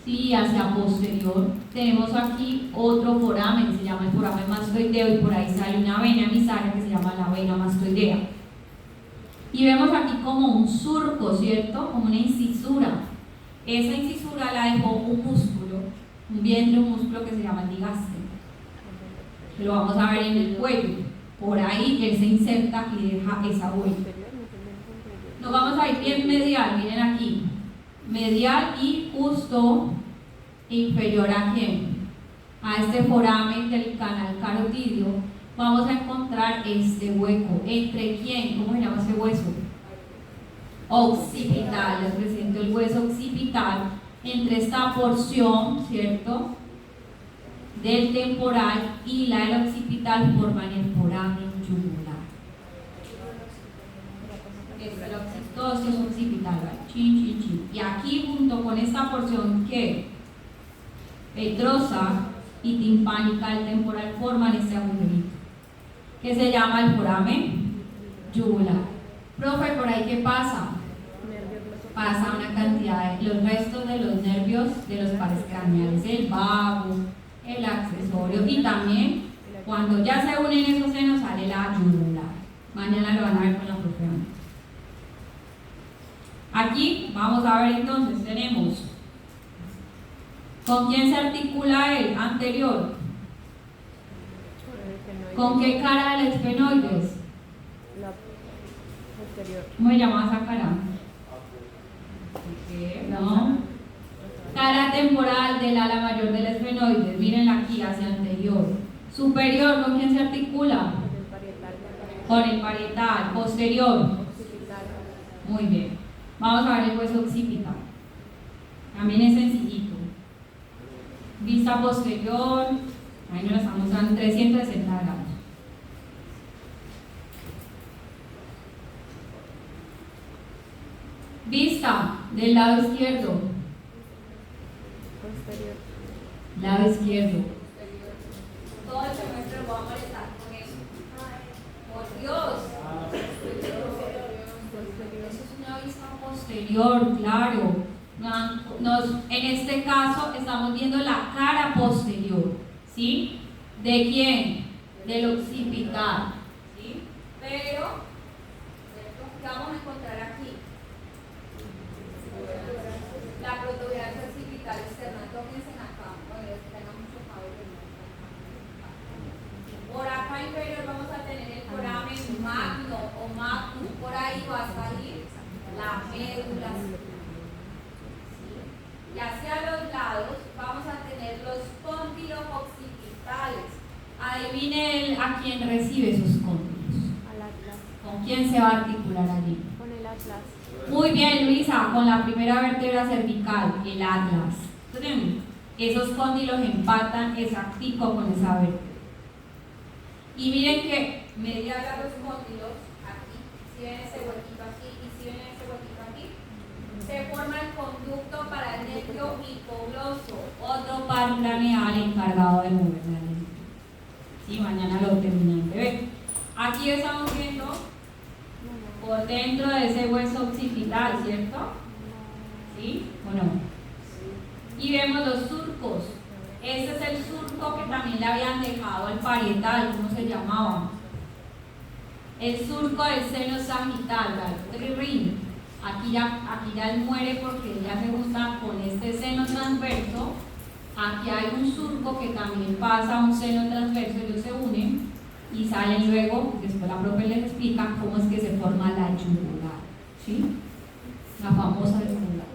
S1: ¿sí? Hacia posterior. Tenemos aquí otro foramen, se llama el foramen mastoideo, y por ahí sale una vena emisaria que se llama la vena mastoidea. Y vemos aquí como un surco, ¿cierto? Como una incisura. Esa incisura la dejó un músculo, un músculo que se llama el digástero. Lo vamos a ver en el cuello. Por ahí él se inserta y deja esa huella. Nos vamos a ir bien medial, miren aquí. Medial y justo inferior a quién? A este foramen del canal carotídeo. Vamos a encontrar este hueco. ¿Entre quién? ¿Cómo se llama ese hueso? Occipital. Les presento el hueso occipital. Entre esta porción, ¿cierto?, del temporal y la del occipital forman el foramen yugular. Todo esto es occipital, ¿vale? Y aquí junto con esta porción que petrosa y timpánica del temporal forman este agujerito que se llama el foramen yugular. Profe, ¿por ahí qué pasa? Pasa una cantidad de los restos de los nervios de los pares craneales, el vago, el accesorio, y también cuando ya se unen esos senos sale la yugular. Mañana lo van a ver con la profe. Aquí vamos a ver entonces, tenemos ¿con quién se articula el anterior? ¿Con qué cara del esfenoides?
S2: La posterior.
S1: ¿Cómo se llama esa cara? No. Cara temporal del ala mayor del esfenoides, miren aquí hacia anterior. Superior, ¿con quién se articula? Con el parietal. Posterior. Muy bien. Vamos a ver el hueso occipital. También es sencillito. Vista posterior, ahí nos la estamos dando 360 grados. Vista del lado izquierdo.
S2: Posterior.
S1: Lado izquierdo.
S4: Todo el semestre lo va a molestar con eso. Por Dios. Eso es una vista
S1: Posterior, claro. En este caso estamos viendo la cara posterior, ¿sí? ¿De quién? Del occipital, ¿sí?
S4: Pero, ¿qué vamos a encontrar aquí? La protuberancia occipital externa. Tóquense acá. Bueno, los que tengan mucho cabello. Por acá inferior vamos a tener el foramen magno o magnum. Por ahí va a salir la médula. Y hacia los lados vamos a tener los cóndilos occipitales.
S1: Adivine a quién recibe esos cóndilos.
S2: Al atlas.
S1: ¿Con quién se va a articular allí?
S2: Con el atlas.
S1: Muy bien, Luisa, con la primera vértebra cervical, el atlas. Esos cóndilos empatan exactico con esa vértebra. Y miren que
S4: Medial a los cóndilos, aquí, si ven ese huequito aquí y si ven ese huequito aquí, se forma el conducto para el nervio hipogloso.
S1: otro par craneal encargado de mover la lengua. Sí, mañana lo terminan de ver. Aquí estamos viendo por dentro de ese hueso occipital, ¿cierto? ¿Sí o no? Y vemos los surcos. Ese es el surco que también le habían dejado al parietal, ¿cómo se llamaba? El surco del seno sagital, el trirrín. Aquí ya él muere porque él ya se gusta con este seno transverso. Aquí hay un surco que también pasa a un seno transverso, ellos se unen y salen luego, después la profe les explica cómo es que se forma la yugular, ¿sí? La famosa yugular.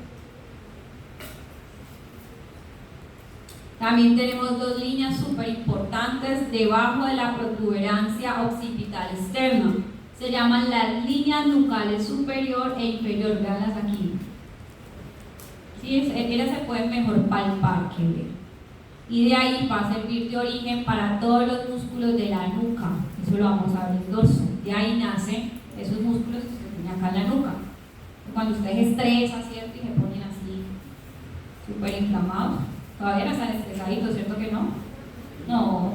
S1: También tenemos dos líneas súper importantes debajo de la protuberancia occipital externa. Se llaman las líneas nucales superior e inferior, veanlas aquí. ¿Sí? Ellas se pueden mejor palpar que ver. Y de ahí va a servir de origen para todos los músculos de la nuca. Eso lo vamos a ver en el dorso. De ahí nacen esos músculos que se ponen acá en la nuca. Cuando ustedes estresan, ¿cierto? Y se ponen así, súper inflamados. Todavía no están estresaditos, ¿cierto que no? No,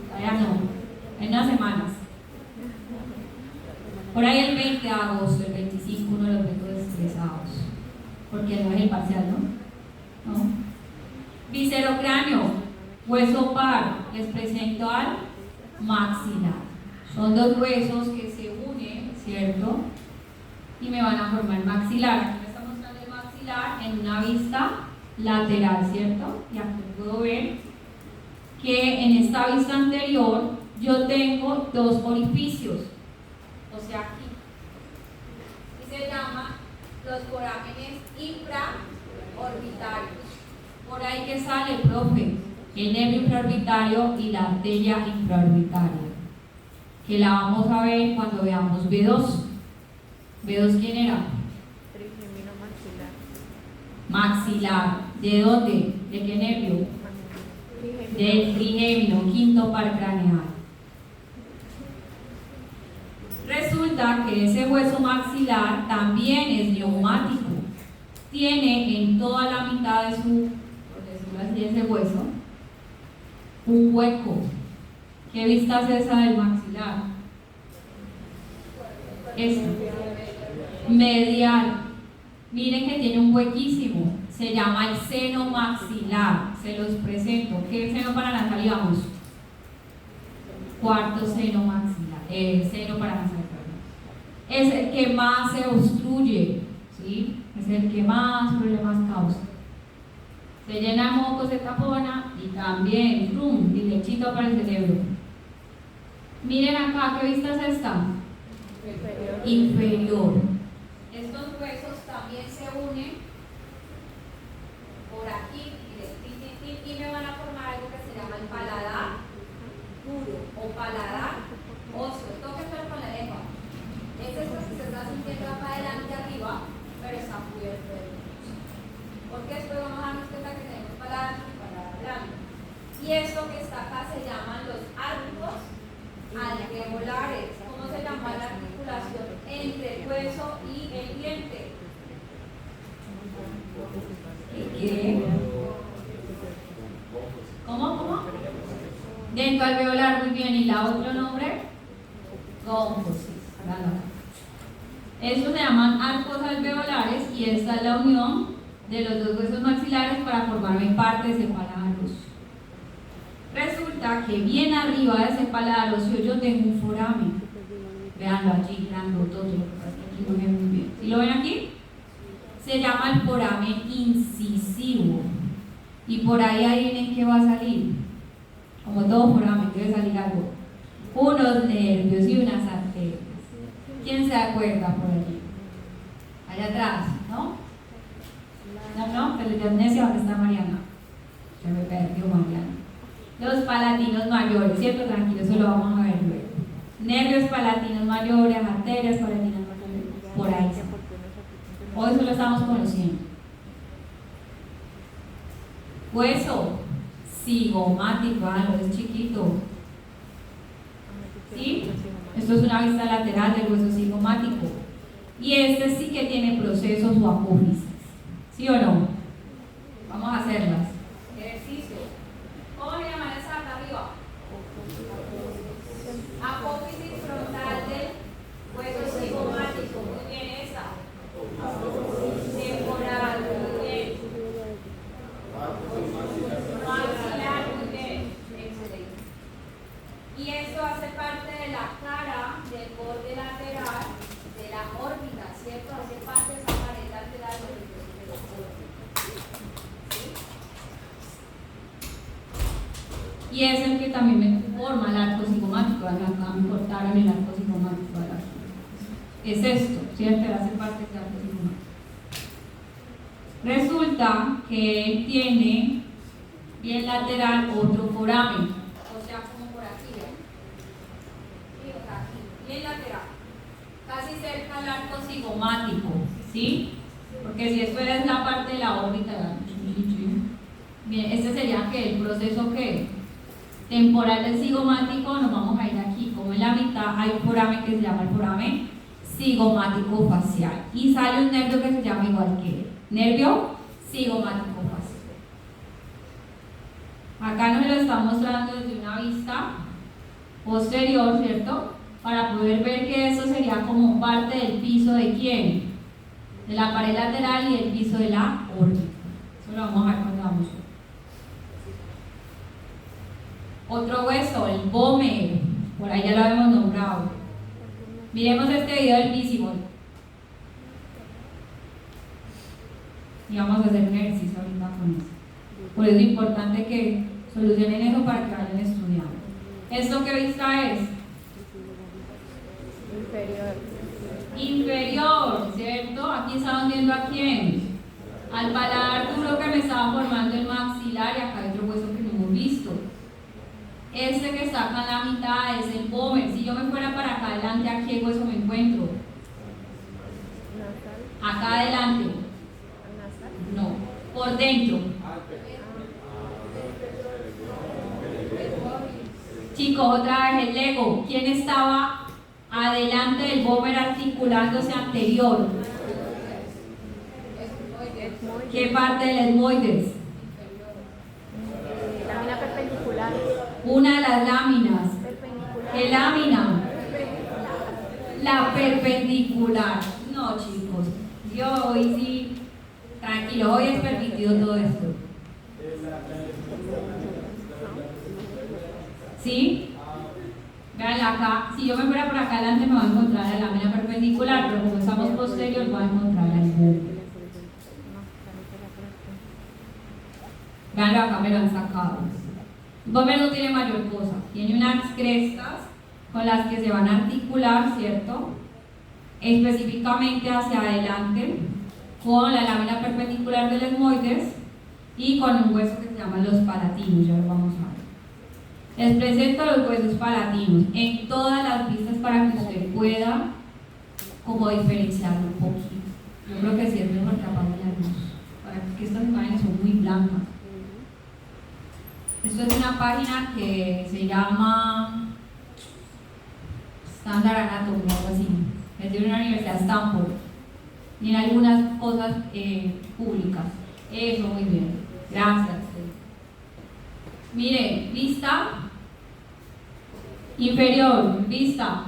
S1: todavía no. En unas semanas. Por ahí el 20 de agosto, el 25, uno los ve todos estresados. Porque no es el parcial, ¿no? No. Viscerocráneo, hueso par, les presento al maxilar. Son dos huesos que se unen, ¿cierto? Y me van a formar maxilar. Aquí me está mostrando el maxilar en una vista lateral, ¿cierto? Y aquí puedo ver que en esta vista anterior yo tengo dos orificios, o sea aquí, y se llaman los forámenes infraorbitarios. Por ahí que sale, profe, el nervio infraorbitario y la arteria infraorbitaria, que la vamos a ver cuando veamos B2. ¿B2 quién era?
S2: Trigémino maxilar.
S1: Maxilar. ¿De dónde? ¿De qué nervio? Del trigémino, quinto par craneal. Resulta que ese hueso maxilar también es neumático. Tiene en toda la mitad de su, por decirlo así, ese hueso, un hueco. ¿Qué vista es esa del maxilar? Es medial. Miren que tiene un huequísimo. Se llama el seno maxilar. Se los presento. ¿Qué seno paranasal íbamos? Cuarto seno maxilar. El seno paranasal, perdón. Es el que más se obstruye, ¿sí? Es el que más problemas causa. Se llena de moco, se tapona y también, ¡rum!, directito para el cerebro. Miren acá, ¿qué vista es esta? Inferior. Estos huesos también se unen por aquí y me van a formar algo que se llama el paladar duro o paladar óseo. Tóquenlo con la lengua. Es esto que se está sintiendo acá adelante arriba, pero está cubierto de músculos. Porque después vamos a darnos cuenta que tenemos paladar y paladar blando. Y esto que está acá se llaman los arcos alveolares. ¿Cómo se llama la articulación entre el hueso y el diente? ¿Qué? ¿Cómo? Dentro alveolar, muy bien. ¿Y la otro nombre? Cómfosis. Estos se llaman arcos alveolares y esta es la unión de los dos huesos maxilares para formarme partes de paladar óseo. Resulta que bien arriba de ese paladar óseo yo tengo un foramen. Veanlo allí, grandototo, aquí no ven muy bien. ¿Sí lo ven aquí? Se llama el foramen incisivo. Y por ahí adivinen qué va a salir. Como todo foramen, debe salir algo. Unos nervios y unas arterias. ¿Quién se acuerda por allí? Allá atrás, ¿no? No, pero de amnesia, ¿dónde está Mariana? Se me perdió Mariana. Los palatinos mayores, ¿cierto? Tranquilo, eso lo vamos a ver luego. Nervios palatinos mayores, arterias palatinas mayores, por ahí. Hoy solo estamos conociendo. Hueso cigomático, lo es chiquito. ¿Sí? Esto es una vista lateral del hueso cigomático. Y este sí que tiene procesos o apófisis. ¿Sí o no? Vamos a hacerlas. Ejercicio. ¿Cómo se llama esa acá arriba? Apófisis frontal del hueso cigomático. Muy y es el que también me forma el arco cigomático. Acá me cortaron el arco cigomático. Es esto, ¿cierto? Hace parte del arco cigomático. Resulta que él tiene bien lateral otro foramen,
S4: O sea, como por aquí, ¿ven? Sí, o sea, aquí, bien lateral.
S1: casi cerca al arco cigomático, ¿sí? Porque si esto es la parte de la órbita, bien, este sería que el proceso que temporal del cigomático, nos vamos a ir aquí, como en la mitad hay un foramen que se llama el foramen cigomático facial y sale un nervio que se llama igual que él, nervio cigomático facial. Acá nos lo está mostrando desde una vista posterior, ¿cierto? Para poder ver que eso sería como parte del piso de quién, de la pared lateral y el piso de la órbita. Eso lo vamos a ver cuando vamos. Otro hueso, el vómer, por ahí ya lo habíamos nombrado. Miremos este video del visible. Y vamos a hacer un ejercicio ahorita con eso. Por eso es importante que solucionen eso para que vayan estudiando. ¿Esto qué vista es? Inferior, ¿cierto? Aquí estamos viendo a quién. Al paladar duro que me estaba formando el maxilar y acá hay otro hueso que no hemos visto. Este que está acá en la mitad es el vómer. Si yo me fuera para acá adelante, ¿a qué hueso me encuentro? Acá adelante. No, por dentro. Chicos, otra vez el ego. ¿Quién estaba adelante del vómer articulándose anterior? ¿Qué parte del etmoides?
S2: Lámina perpendicular.
S1: Una de las láminas. ¿Qué lámina? La perpendicular. No, chicos. Yo hoy sí, tranquilo, hoy es permitido todo esto. ¿Sí? Vean acá, si yo me fuera por acá adelante me voy a encontrar la lámina perpendicular, pero como estamos posterior voy a encontrar el vómer. Veanlo acá, me lo han sacado. El vómer no tiene mayor cosa, tiene unas crestas con las que se van a articular, ¿cierto? Específicamente hacia adelante con la lámina perpendicular del etmoides y con un hueso que se llama los palatinos, ya lo vamos a ver. Les presento los huesos palatinos en todas las vistas para que usted pueda como diferenciarlo un poquito. Yo creo que sí es mejor que apaguen la luz, para que estas imágenes son muy blancas. Esto es una página que se llama Standard Anatomy, algo así. Es de una universidad de Stanford. Y en algunas cosas públicas. Eso, muy bien. Gracias. Miren, vista inferior, vista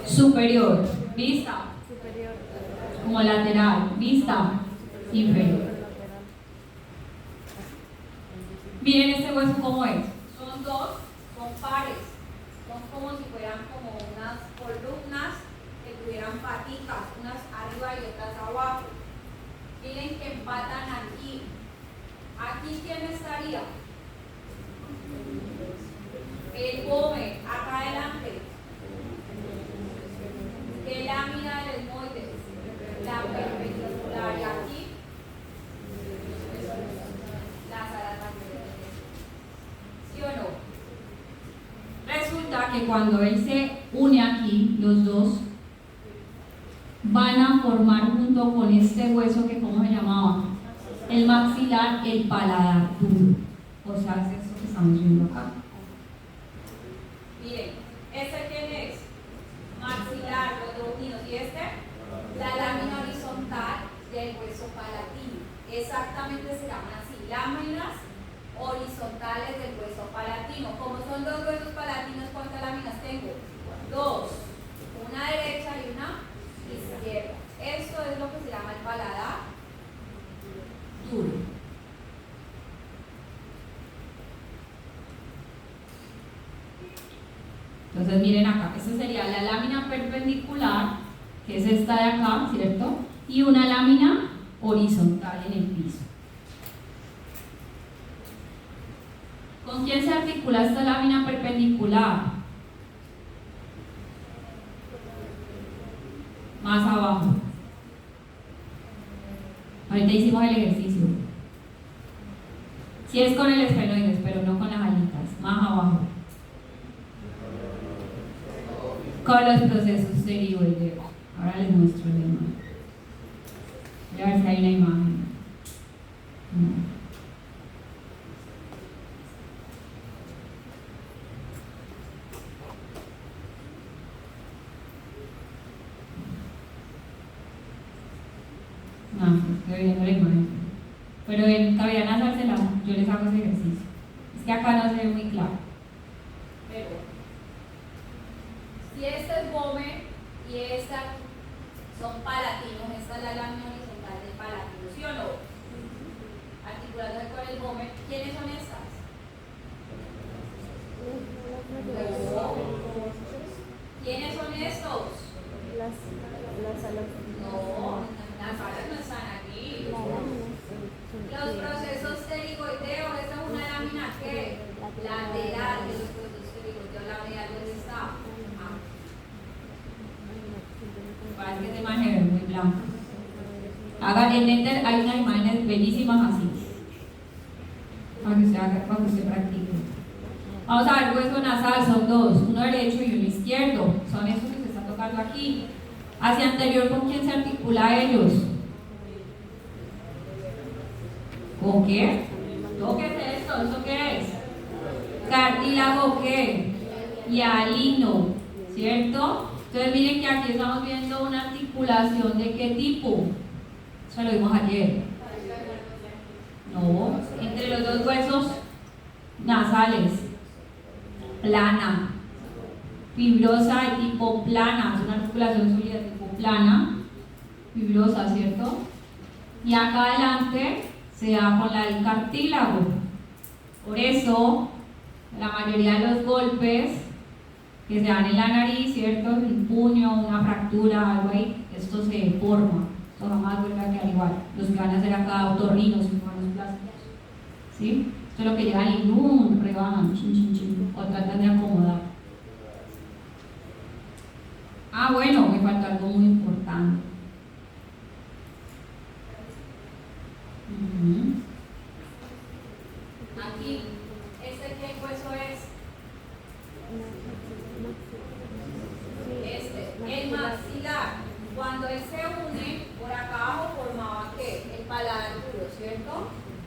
S1: superior, vista como lateral, vista inferior. Miren este hueso cómo es.
S4: Son dos, son pares. Son como si fueran como unas columnas que tuvieran patitas, unas arriba y otras abajo. Miren que empatan aquí. ¿Aquí quién estaría? El vómer, acá adelante. ¿Qué lámina del etmoides? La perpendicular. Y aquí las alas anteriores. ¿Sí o no?
S1: Resulta que cuando él se une aquí, los dos van a formar junto con este hueso que, ¿cómo se llamaba? El maxilar, el paladar duro. O sea, es eso que estamos viendo acá.
S4: Miren, ¿este quién es? Maxilar, los dos unidos. ¿Y este? La lámina horizontal del hueso palatino. Exactamente se llaman así, láminas horizontales del hueso palatino. Como son dos huesos palatinos, ¿cuántas láminas tengo? Dos. Una derecha y una izquierda. Esto es lo que se llama el paladar duro.
S1: Entonces miren acá, esta sería la lámina perpendicular, que es esta de acá, ¿cierto? Y una lámina horizontal en el piso. ¿Con quién se articula esta lámina perpendicular? Más abajo. Ahorita hicimos el ejercicio. Si es con el esfenoides, pero no con las alitas. Más abajo. Con los procesos pterigoideos. Ahora les muestro la imagen. Voy a ver si hay una imagen. No. No, estoy viendo la imagen. Pero en cavidad nasal yo les hago ese ejercicio. Es que acá no se ve muy claro.
S4: Pero, si este es Böhmer y esta son palatinos, esta es la lámina horizontal del palatino, ¿sí o no? Articulándose con el Böhmer, ¿quiénes son estas? ¿Quiénes son estos?
S2: Las alas.
S4: No, las alas no están aquí. Los procesos pterigoideos, esta es una lámina que lateral de los procesos pterigoideos, la medial, ¿dónde está?
S1: Parece que esta imagen es muy blanca. Hagan en Enter, hay unas imágenes bellísimas así. Para que usted practique. Vamos a ver, hueso nasal son dos, uno derecho y uno izquierdo. Son estos que se están tocando aquí. Hacia anterior, ¿con quién se articula ellos? ¿Con qué? ¿Qué es esto? ¿Esto qué es? Cartílago, ¿qué? Hialino, ¿cierto? Entonces miren que aquí estamos viendo una articulación de qué tipo. Eso lo vimos ayer. No, entre los dos huesos nasales. Plana. Fibrosa de tipo plana, es una articulación sólida de tipo plana. Fibrosa, ¿cierto? Y acá adelante se da con la del cartílago. Por eso, la mayoría de los golpes que se dan en la nariz, ¿cierto? Un puño, una fractura, algo ahí, esto se deforma. Esto jamás vuelve a quedar igual. Los que van a hacer acá otorrinos, cirujanos plásticos. ¿Sí? Esto es lo que llegan y rebajan, chin, chin, chin, o tratan de acomodar. Ah, bueno, me faltó algo muy importante.
S4: Aquí, ¿este qué hueso es? El maxilar. Cuando él se une, por acá abajo formaba ¿qué? El paladar duro, ¿cierto?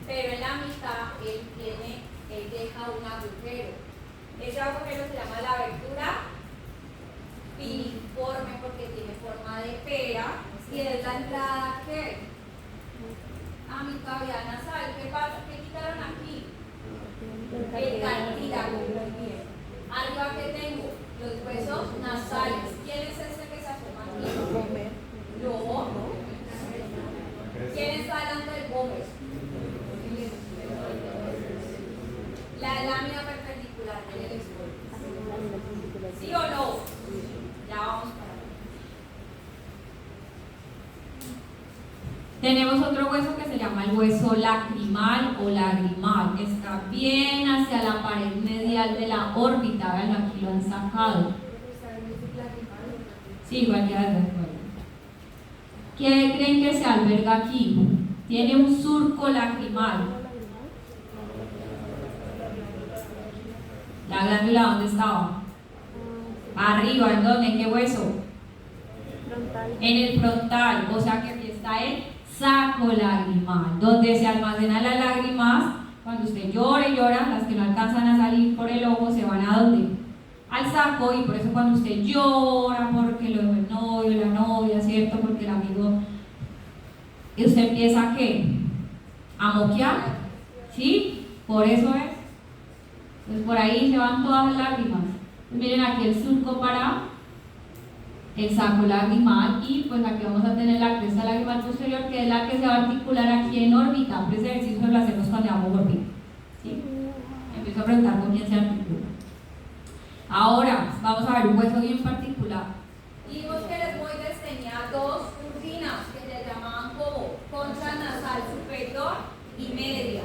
S4: Pero en la mitad él deja un agujero. Ese agujero se llama la abertura piriforme porque tiene forma de pera y es la entrada ¿qué? A mi cavidad nasal. ¿Qué pasa? ¿Qué quitaron aquí? El cartílago. Muy bien. Arriba que tengo los huesos nasales. ¿Quién es este que se asoma aquí? Lobo. ¿Quién está hablando del Böhmer? La lámina perpendicular del esfenoide. ¿Sí o no? Ya vamos para allá.
S1: Tenemos otro hueso que se llama el hueso lacrimal o lagrimal. Está bien hacia la pared medial de la órbita. Vean, aquí lo han sacado. Sí, igual ya desde afuera. ¿Qué creen que se alberga aquí? Tiene un surco lacrimal. ¿La glándula dónde estaba? Arriba, ¿en dónde? ¿En qué hueso? En el frontal. O sea que aquí está el saco lagrimal, donde se almacenan las lágrimas. Cuando usted llora y llora, las que no alcanzan a salir por el ojo se van a ¿dónde? Al saco. Y por eso cuando usted llora porque lo dejó el novio, la novia, ¿cierto? Porque el amigo, y usted empieza ¿a qué? A moquear, ¿sí? Por eso es. Entonces por ahí se van todas las lágrimas. Pues miren aquí el surco para el saco lagrimal y pues aquí vamos a tener la cresta lagrimal posterior, que es la que se va a articular aquí en órbita. Pero ese ejercicio lo hacemos cuando damos órbita, ¿sí? Empiezo a preguntar con quién se articula. Ahora vamos a ver un hueso bien particular.
S4: Dijimos que el esmoides tenía dos urginas que se llamaban como concha nasal superior y media.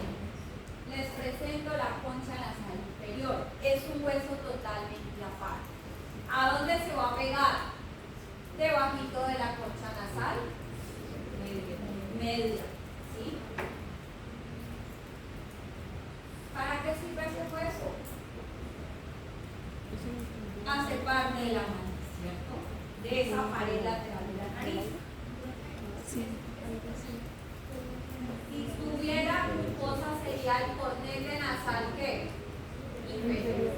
S4: Les presento la concha nasal abajito de la concha nasal, media, ¿sí? ¿Para qué sirve ese hueso? Hace parte de la nariz, ¿cierto? De esa pared lateral de la nariz. Si tuviera glucosa sería el cornete nasal que inferior.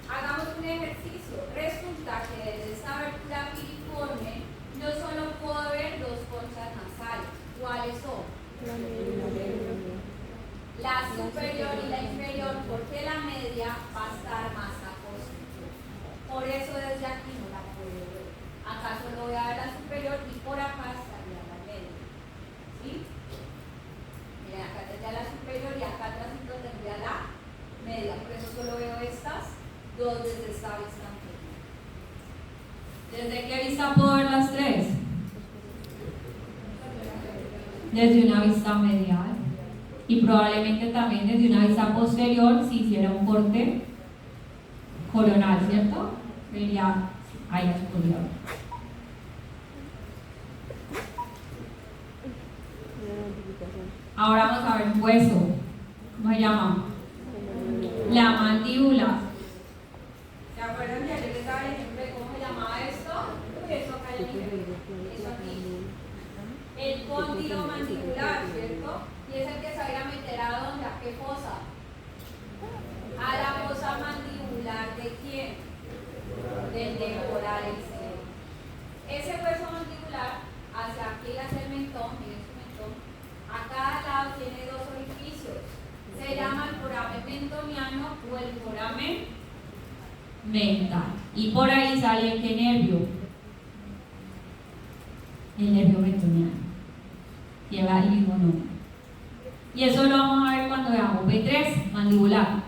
S4: Hagamos un ejercicio. Resulta que desde esta abertura piriforme yo solo puedo ver dos conchas nasales. ¿Cuáles son? La superior y la inferior, porque la media va a estar más acostada. Por eso desde aquí no la puedo ver. Acá solo voy a ver la superior y por acá estaría la media. ¿Sí? Miren, acá tendría la superior y acá atrás tendría la media. Por eso solo veo estas dos desde esta vista anterior.
S1: ¿Desde qué vista puedo ver las tres? Desde una vista medial y probablemente también desde una vista posterior si hiciera un corte coronal, ¿cierto? Vería ahí las podría ver. Ahora vamos a ver hueso. ¿Cómo se llama? La mandíbula.
S4: ¿Se acuerdan que ayer les daba el ejemplo de cómo se llamaba esto? Uy, eso acá en el eso aquí. El cóndilo mandibular, ¿cierto? Y es el que se va a ir a meter a dónde, a qué fosa. A la fosa mandibular de quién? Del temporal externo. Ese hueso mandibular, hacia aquí hacia el mentón, miren su mentón, a cada lado tiene dos orificios. Se llama el foramen mentoniano o el foramen
S1: mental. Y por ahí sale el que nervio. El nervio mentoniano. Lleva el mismo nombre. Y eso lo vamos a ver cuando veamos B3, mandibular.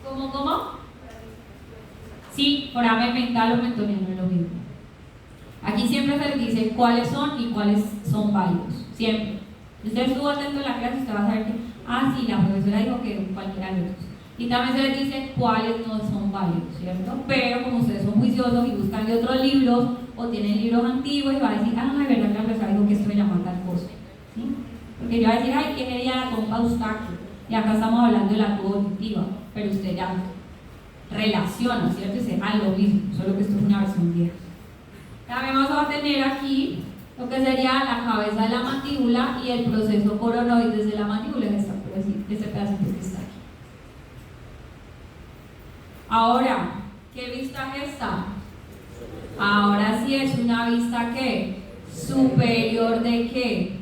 S1: ¿Cómo? Sí, foramen mental o mentoniano es lo mismo. Aquí siempre se les dice cuáles son y cuáles son válidos. Siempre. Si usted estuvo atento en la clase, usted va a saber que, sí, la profesora dijo que cualquiera de estos. Y también se les dice cuáles no son válidos, ¿cierto? Pero como ustedes son juiciosos y buscan de otros libros o tienen libros antiguos, y va a decir, es verdad que la profesora dijo que esto me llama tal cosa. ¿Sí? Porque yo voy a decir, ¿qué sería la trompa Eustaquio? Y acá estamos hablando de la tuba auditiva, pero usted ya relaciona, ¿cierto? Y dice, lo mismo, solo que esto es una versión vieja. También vamos a tener aquí lo que sería la cabeza de la mandíbula y el proceso coronoides de la mandíbula, que está por así, este pedacito que está aquí. Ahora, ¿qué vista es esta? Ahora sí es una vista ¿qué? Superior de ¿qué?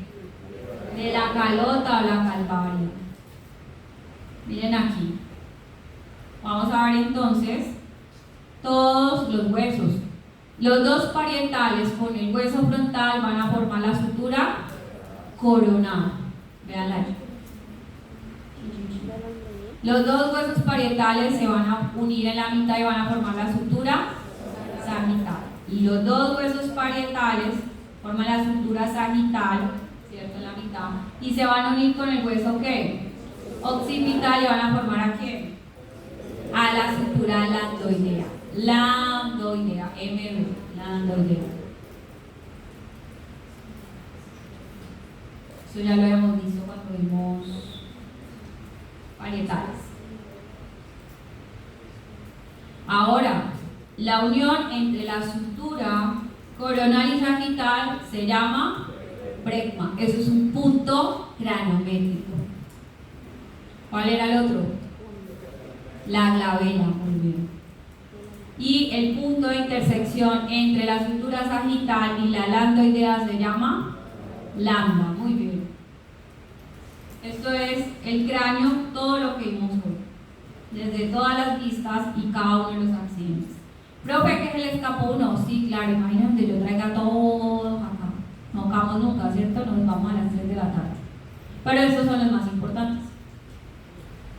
S1: De la calota o la calvaria. Miren aquí. Vamos a ver entonces todos los huesos. Los dos parietales con el hueso frontal van a formar la sutura coronal. Veanla ahí. Los dos huesos parietales se van a unir en la mitad y van a formar la sutura sagital. Y los dos huesos parietales forman la sutura sagital, ¿cierto? En la mitad. Y se van a unir con el hueso ¿qué? Occipital y van a formar ¿a quién? A la sutura lambdoidea. Lambdoidea, MB, lambdoidea. Eso ya lo habíamos visto cuando vimos parietales. Ahora, la unión entre la sutura coronal y sagital se llama brecma. Eso es un punto craniométrico. ¿Cuál era el otro? La glabela, muy bien. Y el punto de intersección entre la sutura sagital y la lambdoidea se llama lambda, muy bien. Esto es el cráneo, todo lo que vimos hoy, desde todas las vistas y cada uno de los accidentes. Profe, que se le escapó uno, sí, claro, imagínate, yo traiga todo acá. No acabamos nunca, ¿cierto? Nos vamos a las 3 de la tarde. Pero estos son los más importantes.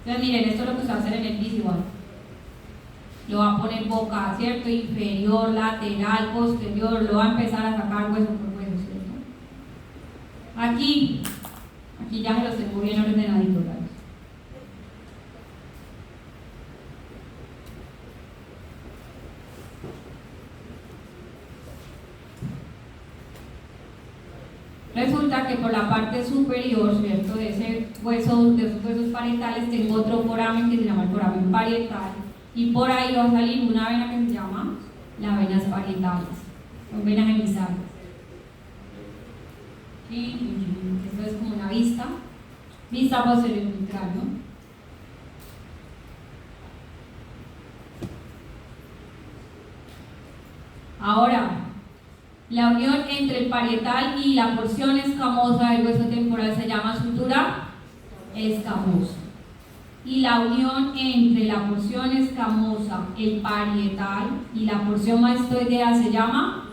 S1: Entonces, miren, esto es lo que se va a hacer en el visual. Lo va a poner boca, ¿cierto? Inferior, lateral, posterior, lo va a empezar a sacar hueso por hueso, ¿cierto? Aquí ya se los tengo bien ordenaditos, ¿vale? Resulta que por la parte superior, ¿cierto?, de esos huesos parietales, tengo otro foramen que se llama el foramen parietal, y por ahí va a salir una vena que se llama las venas parietales, son venas emisarias. Esto es como una vista posterior del cráneo. Ahora, la unión entre el parietal y la porción escamosa del hueso temporal se llama sutura escamosa. Y la unión entre la porción escamosa, el parietal y la porción mastoidea se llama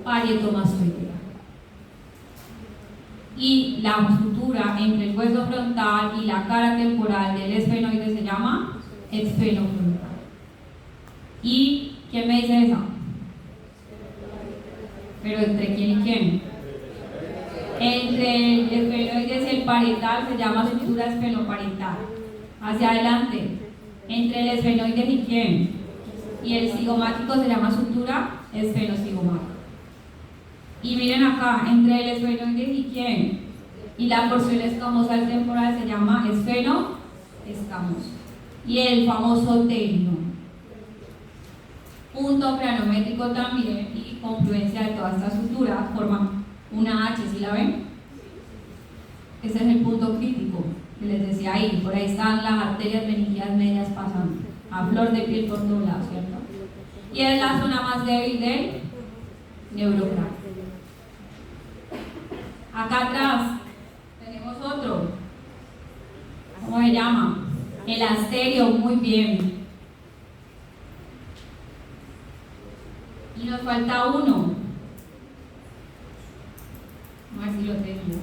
S1: parietomastoidea. Y la sutura entre el hueso frontal y la cara temporal del esfenoide se llama esfenofrontal. ¿Y quién me dice esa? ¿Pero entre quién y quién? Entre el esfenoides y el parietal se llama sutura esfenoparietal. Hacia adelante. Entre el esfenoides y quién? Y el cigomático se llama sutura esfenocigomática. Y miren acá, entre el esfenoides y quién? Y la porción escamosa del temporal se llama esfenoescamoso. Y el famoso tendón. Punto cranométrico también, y confluencia de toda esta sutura forma una H, ¿sí la ven? Ese es el punto crítico que les decía ahí. Por ahí están las arterias meningiales medias pasando a flor de piel por todos lados, ¿cierto? Y es la zona más débil del neurocráneo. Acá atrás tenemos otro. ¿Cómo se llama? El asterio, muy bien. Y nos falta uno. A ver si lo tengo.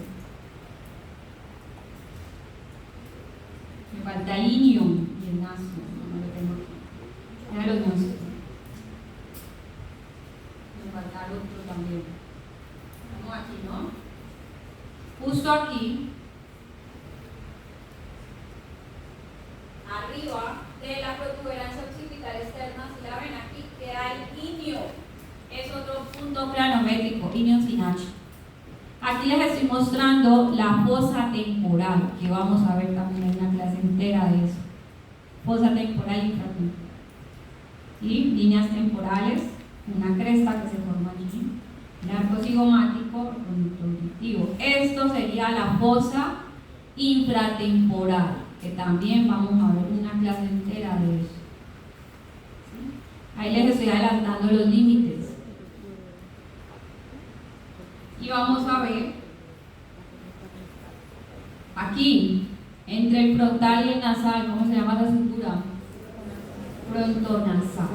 S1: Me falta el ilium y el naso. No lo tengo aquí. Ya los nasos. Me falta el otro también. Vamos aquí, ¿no? Justo aquí,
S4: Arriba de la protuberancia occipital externa, si la ven aquí, queda el inio.
S1: es otro punto cranométrico, ilium sin H. Aquí les estoy mostrando la fosa temporal, que vamos a ver también en una clase entera de eso. Fosa temporal y infratemporal. Y líneas temporales, una cresta que se forma allí. El arco cigomático, conductivo. Esto sería la fosa infratemporal, que también vamos a ver una clase entera de eso. ¿Sí? Ahí les estoy adelantando los límites. Y vamos a ver aquí, entre el frontal y el nasal, ¿cómo se llama la sutura? Frontonasal.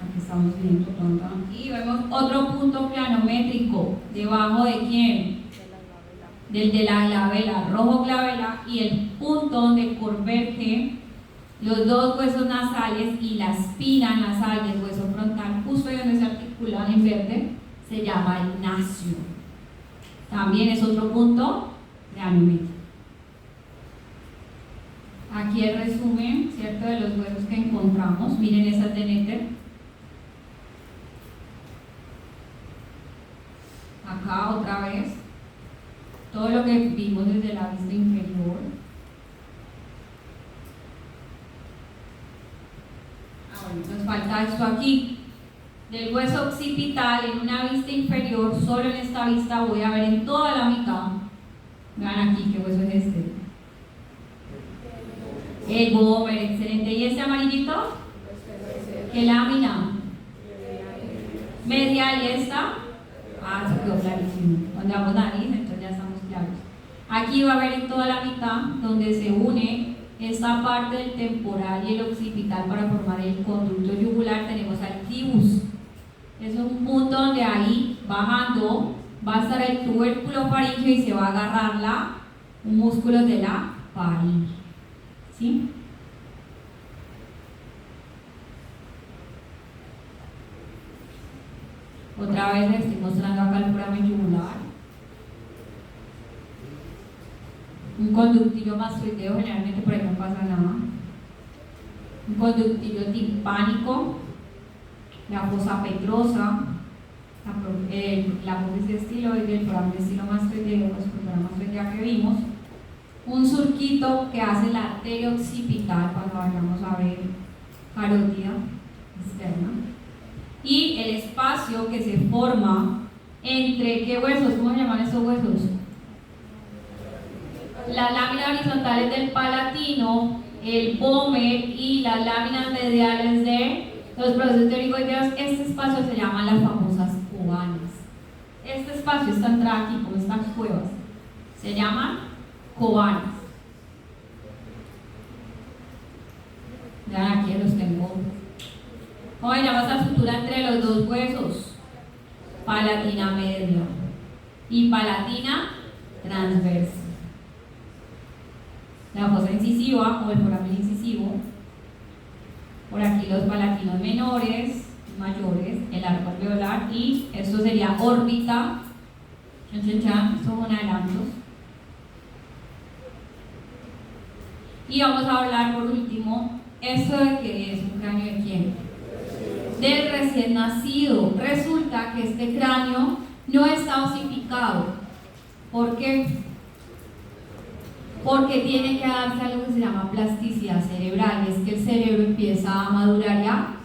S1: Aquí estamos viendo y vemos otro punto planométrico. ¿Debajo de quién? Del de la glabela, rojo glabela, y el punto donde convergen los dos huesos nasales y la espina nasal del hueso frontal, justo ahí donde se articulan en verde, se llama el nacio. También es otro punto planométrico. Aquí el resumen, ¿cierto?, de los huesos que encontramos. Miren esas de Netter. Acá otra vez, todo lo que vimos desde la vista inferior. Bueno, nos falta esto aquí. Del hueso occipital en una vista inferior, solo en esta vista voy a ver en toda la mitad. Vean aquí qué hueso es este. El Bomer, excelente. ¿Y este amarillito? ¿Qué lámina? Medial, y esta. Ah, se quedó clarísimo. Cuando hago nariz, entonces ya estamos claros. Aquí va a haber en toda la mitad donde se une esta parte del temporal y el occipital para formar el conducto yugular. Tenemos al tibus. Es un punto donde ahí, bajando, va a estar el tubérculo faríngeo y se va a agarrar un músculo de la faringe. ¿Sí? Otra vez les estoy mostrando acá el foramen yugular. Un conductillo mastoideo, generalmente por ahí no pasa nada. Un conductillo timpánico, la fosa petrosa, la apófisis estiloide, el programa de estilomastoideo, los programas que vimos, un surquito que hace la arteria occipital cuando vayamos a ver carótida externa, y el espacio que se forma entre, ¿qué huesos? ¿Cómo se llaman estos huesos? Las láminas horizontales del palatino, el pómer y las láminas mediales de los procesos teórico-ideos. Este espacio se llama las famosas coanas. Este espacio, esta entrada aquí, como estas cuevas, se llaman coanas. Vean, aquí los tengo. ¿Cómo se llama esta estructura entre los dos huesos? Palatina media y palatina transversa. La fosa incisiva o el foramen incisivo. Por aquí los palatinos menores, mayores, el arco alveolar, y esto sería órbita. Estos son adelantos. Y vamos a hablar por último, esto de que es un cráneo de quién. Del recién nacido. Resulta que este cráneo no está osificado. ¿Por qué? Porque tiene que darse algo que se llama plasticidad cerebral, y es que el cerebro empieza a madurar y a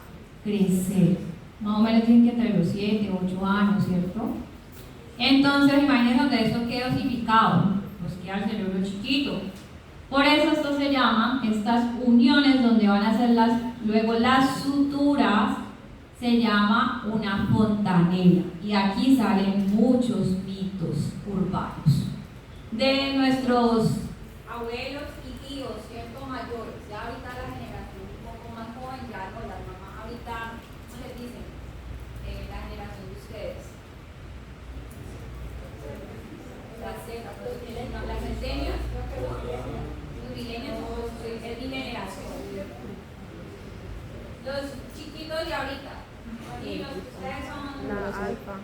S1: crecer. Más o menos tiene que entre los 7, 8 años, ¿cierto? Entonces, imagínense donde esto queda osificado, pues queda el cerebro chiquito. Por eso esto se llama, estas uniones donde van a ser luego las suturas, se llama una fontanela. Y aquí salen muchos mitos urbanos de nuestros
S4: abuelos y tíos, ¿cierto? Mayores. Ya ahorita la generación un poco más joven, ya no, las mamás ahorita, ¿cómo les dicen? La generación de ustedes. Las Z, las centenias, los milenios, es mi generación. Los chiquitos de ahorita. Y los que ustedes son
S2: La alfa.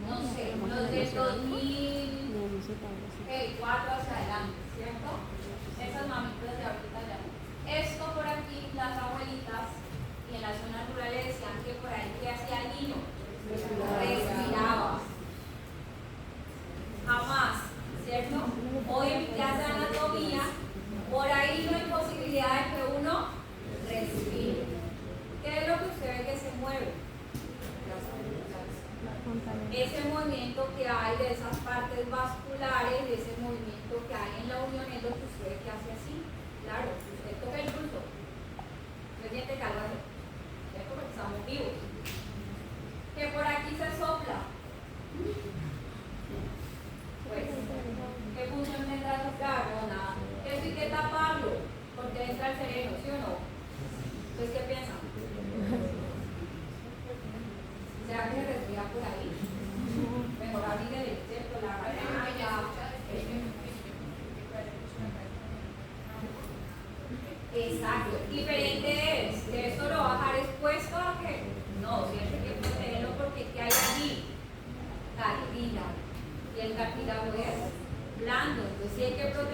S4: no sé, los del 2004 hacia adelante, ¿cierto? Esas mamitas de ahorita ya. Esto por aquí, las abuelitas y en la zona rural le decían que por ahí que hacía el niño, respiraba. Jamás, ¿cierto? Hoy en clase de anatomía, por ahí no hay posibilidad de que uno respire. ¿Qué es lo que usted ve que se mueve? Ese movimiento que hay de esas partes vasculares, de ese movimiento que hay en la unión, es lo que usted ve que hace así. Claro, usted toca el pulso, usted siente calor, ¿cierto? Porque estamos vivos. Que por aquí se sopla. Pues, ¿qué función tendrá soplar? No, nada. Eso hay que taparlo, porque entra el cerebro, ¿sí o no? Entonces, ¿qué piensan? ¿Será que se respira por ahí? Mejor abrir el ¿cierto? La garganta ya. Exacto. Diferente es que esto lo va a dejar expuesto a que no, ¿cierto? Hay que protegerlo porque ¿qué hay allí? Cartílago. Y el cartílago es blando. Entonces sí hay que protegerlo.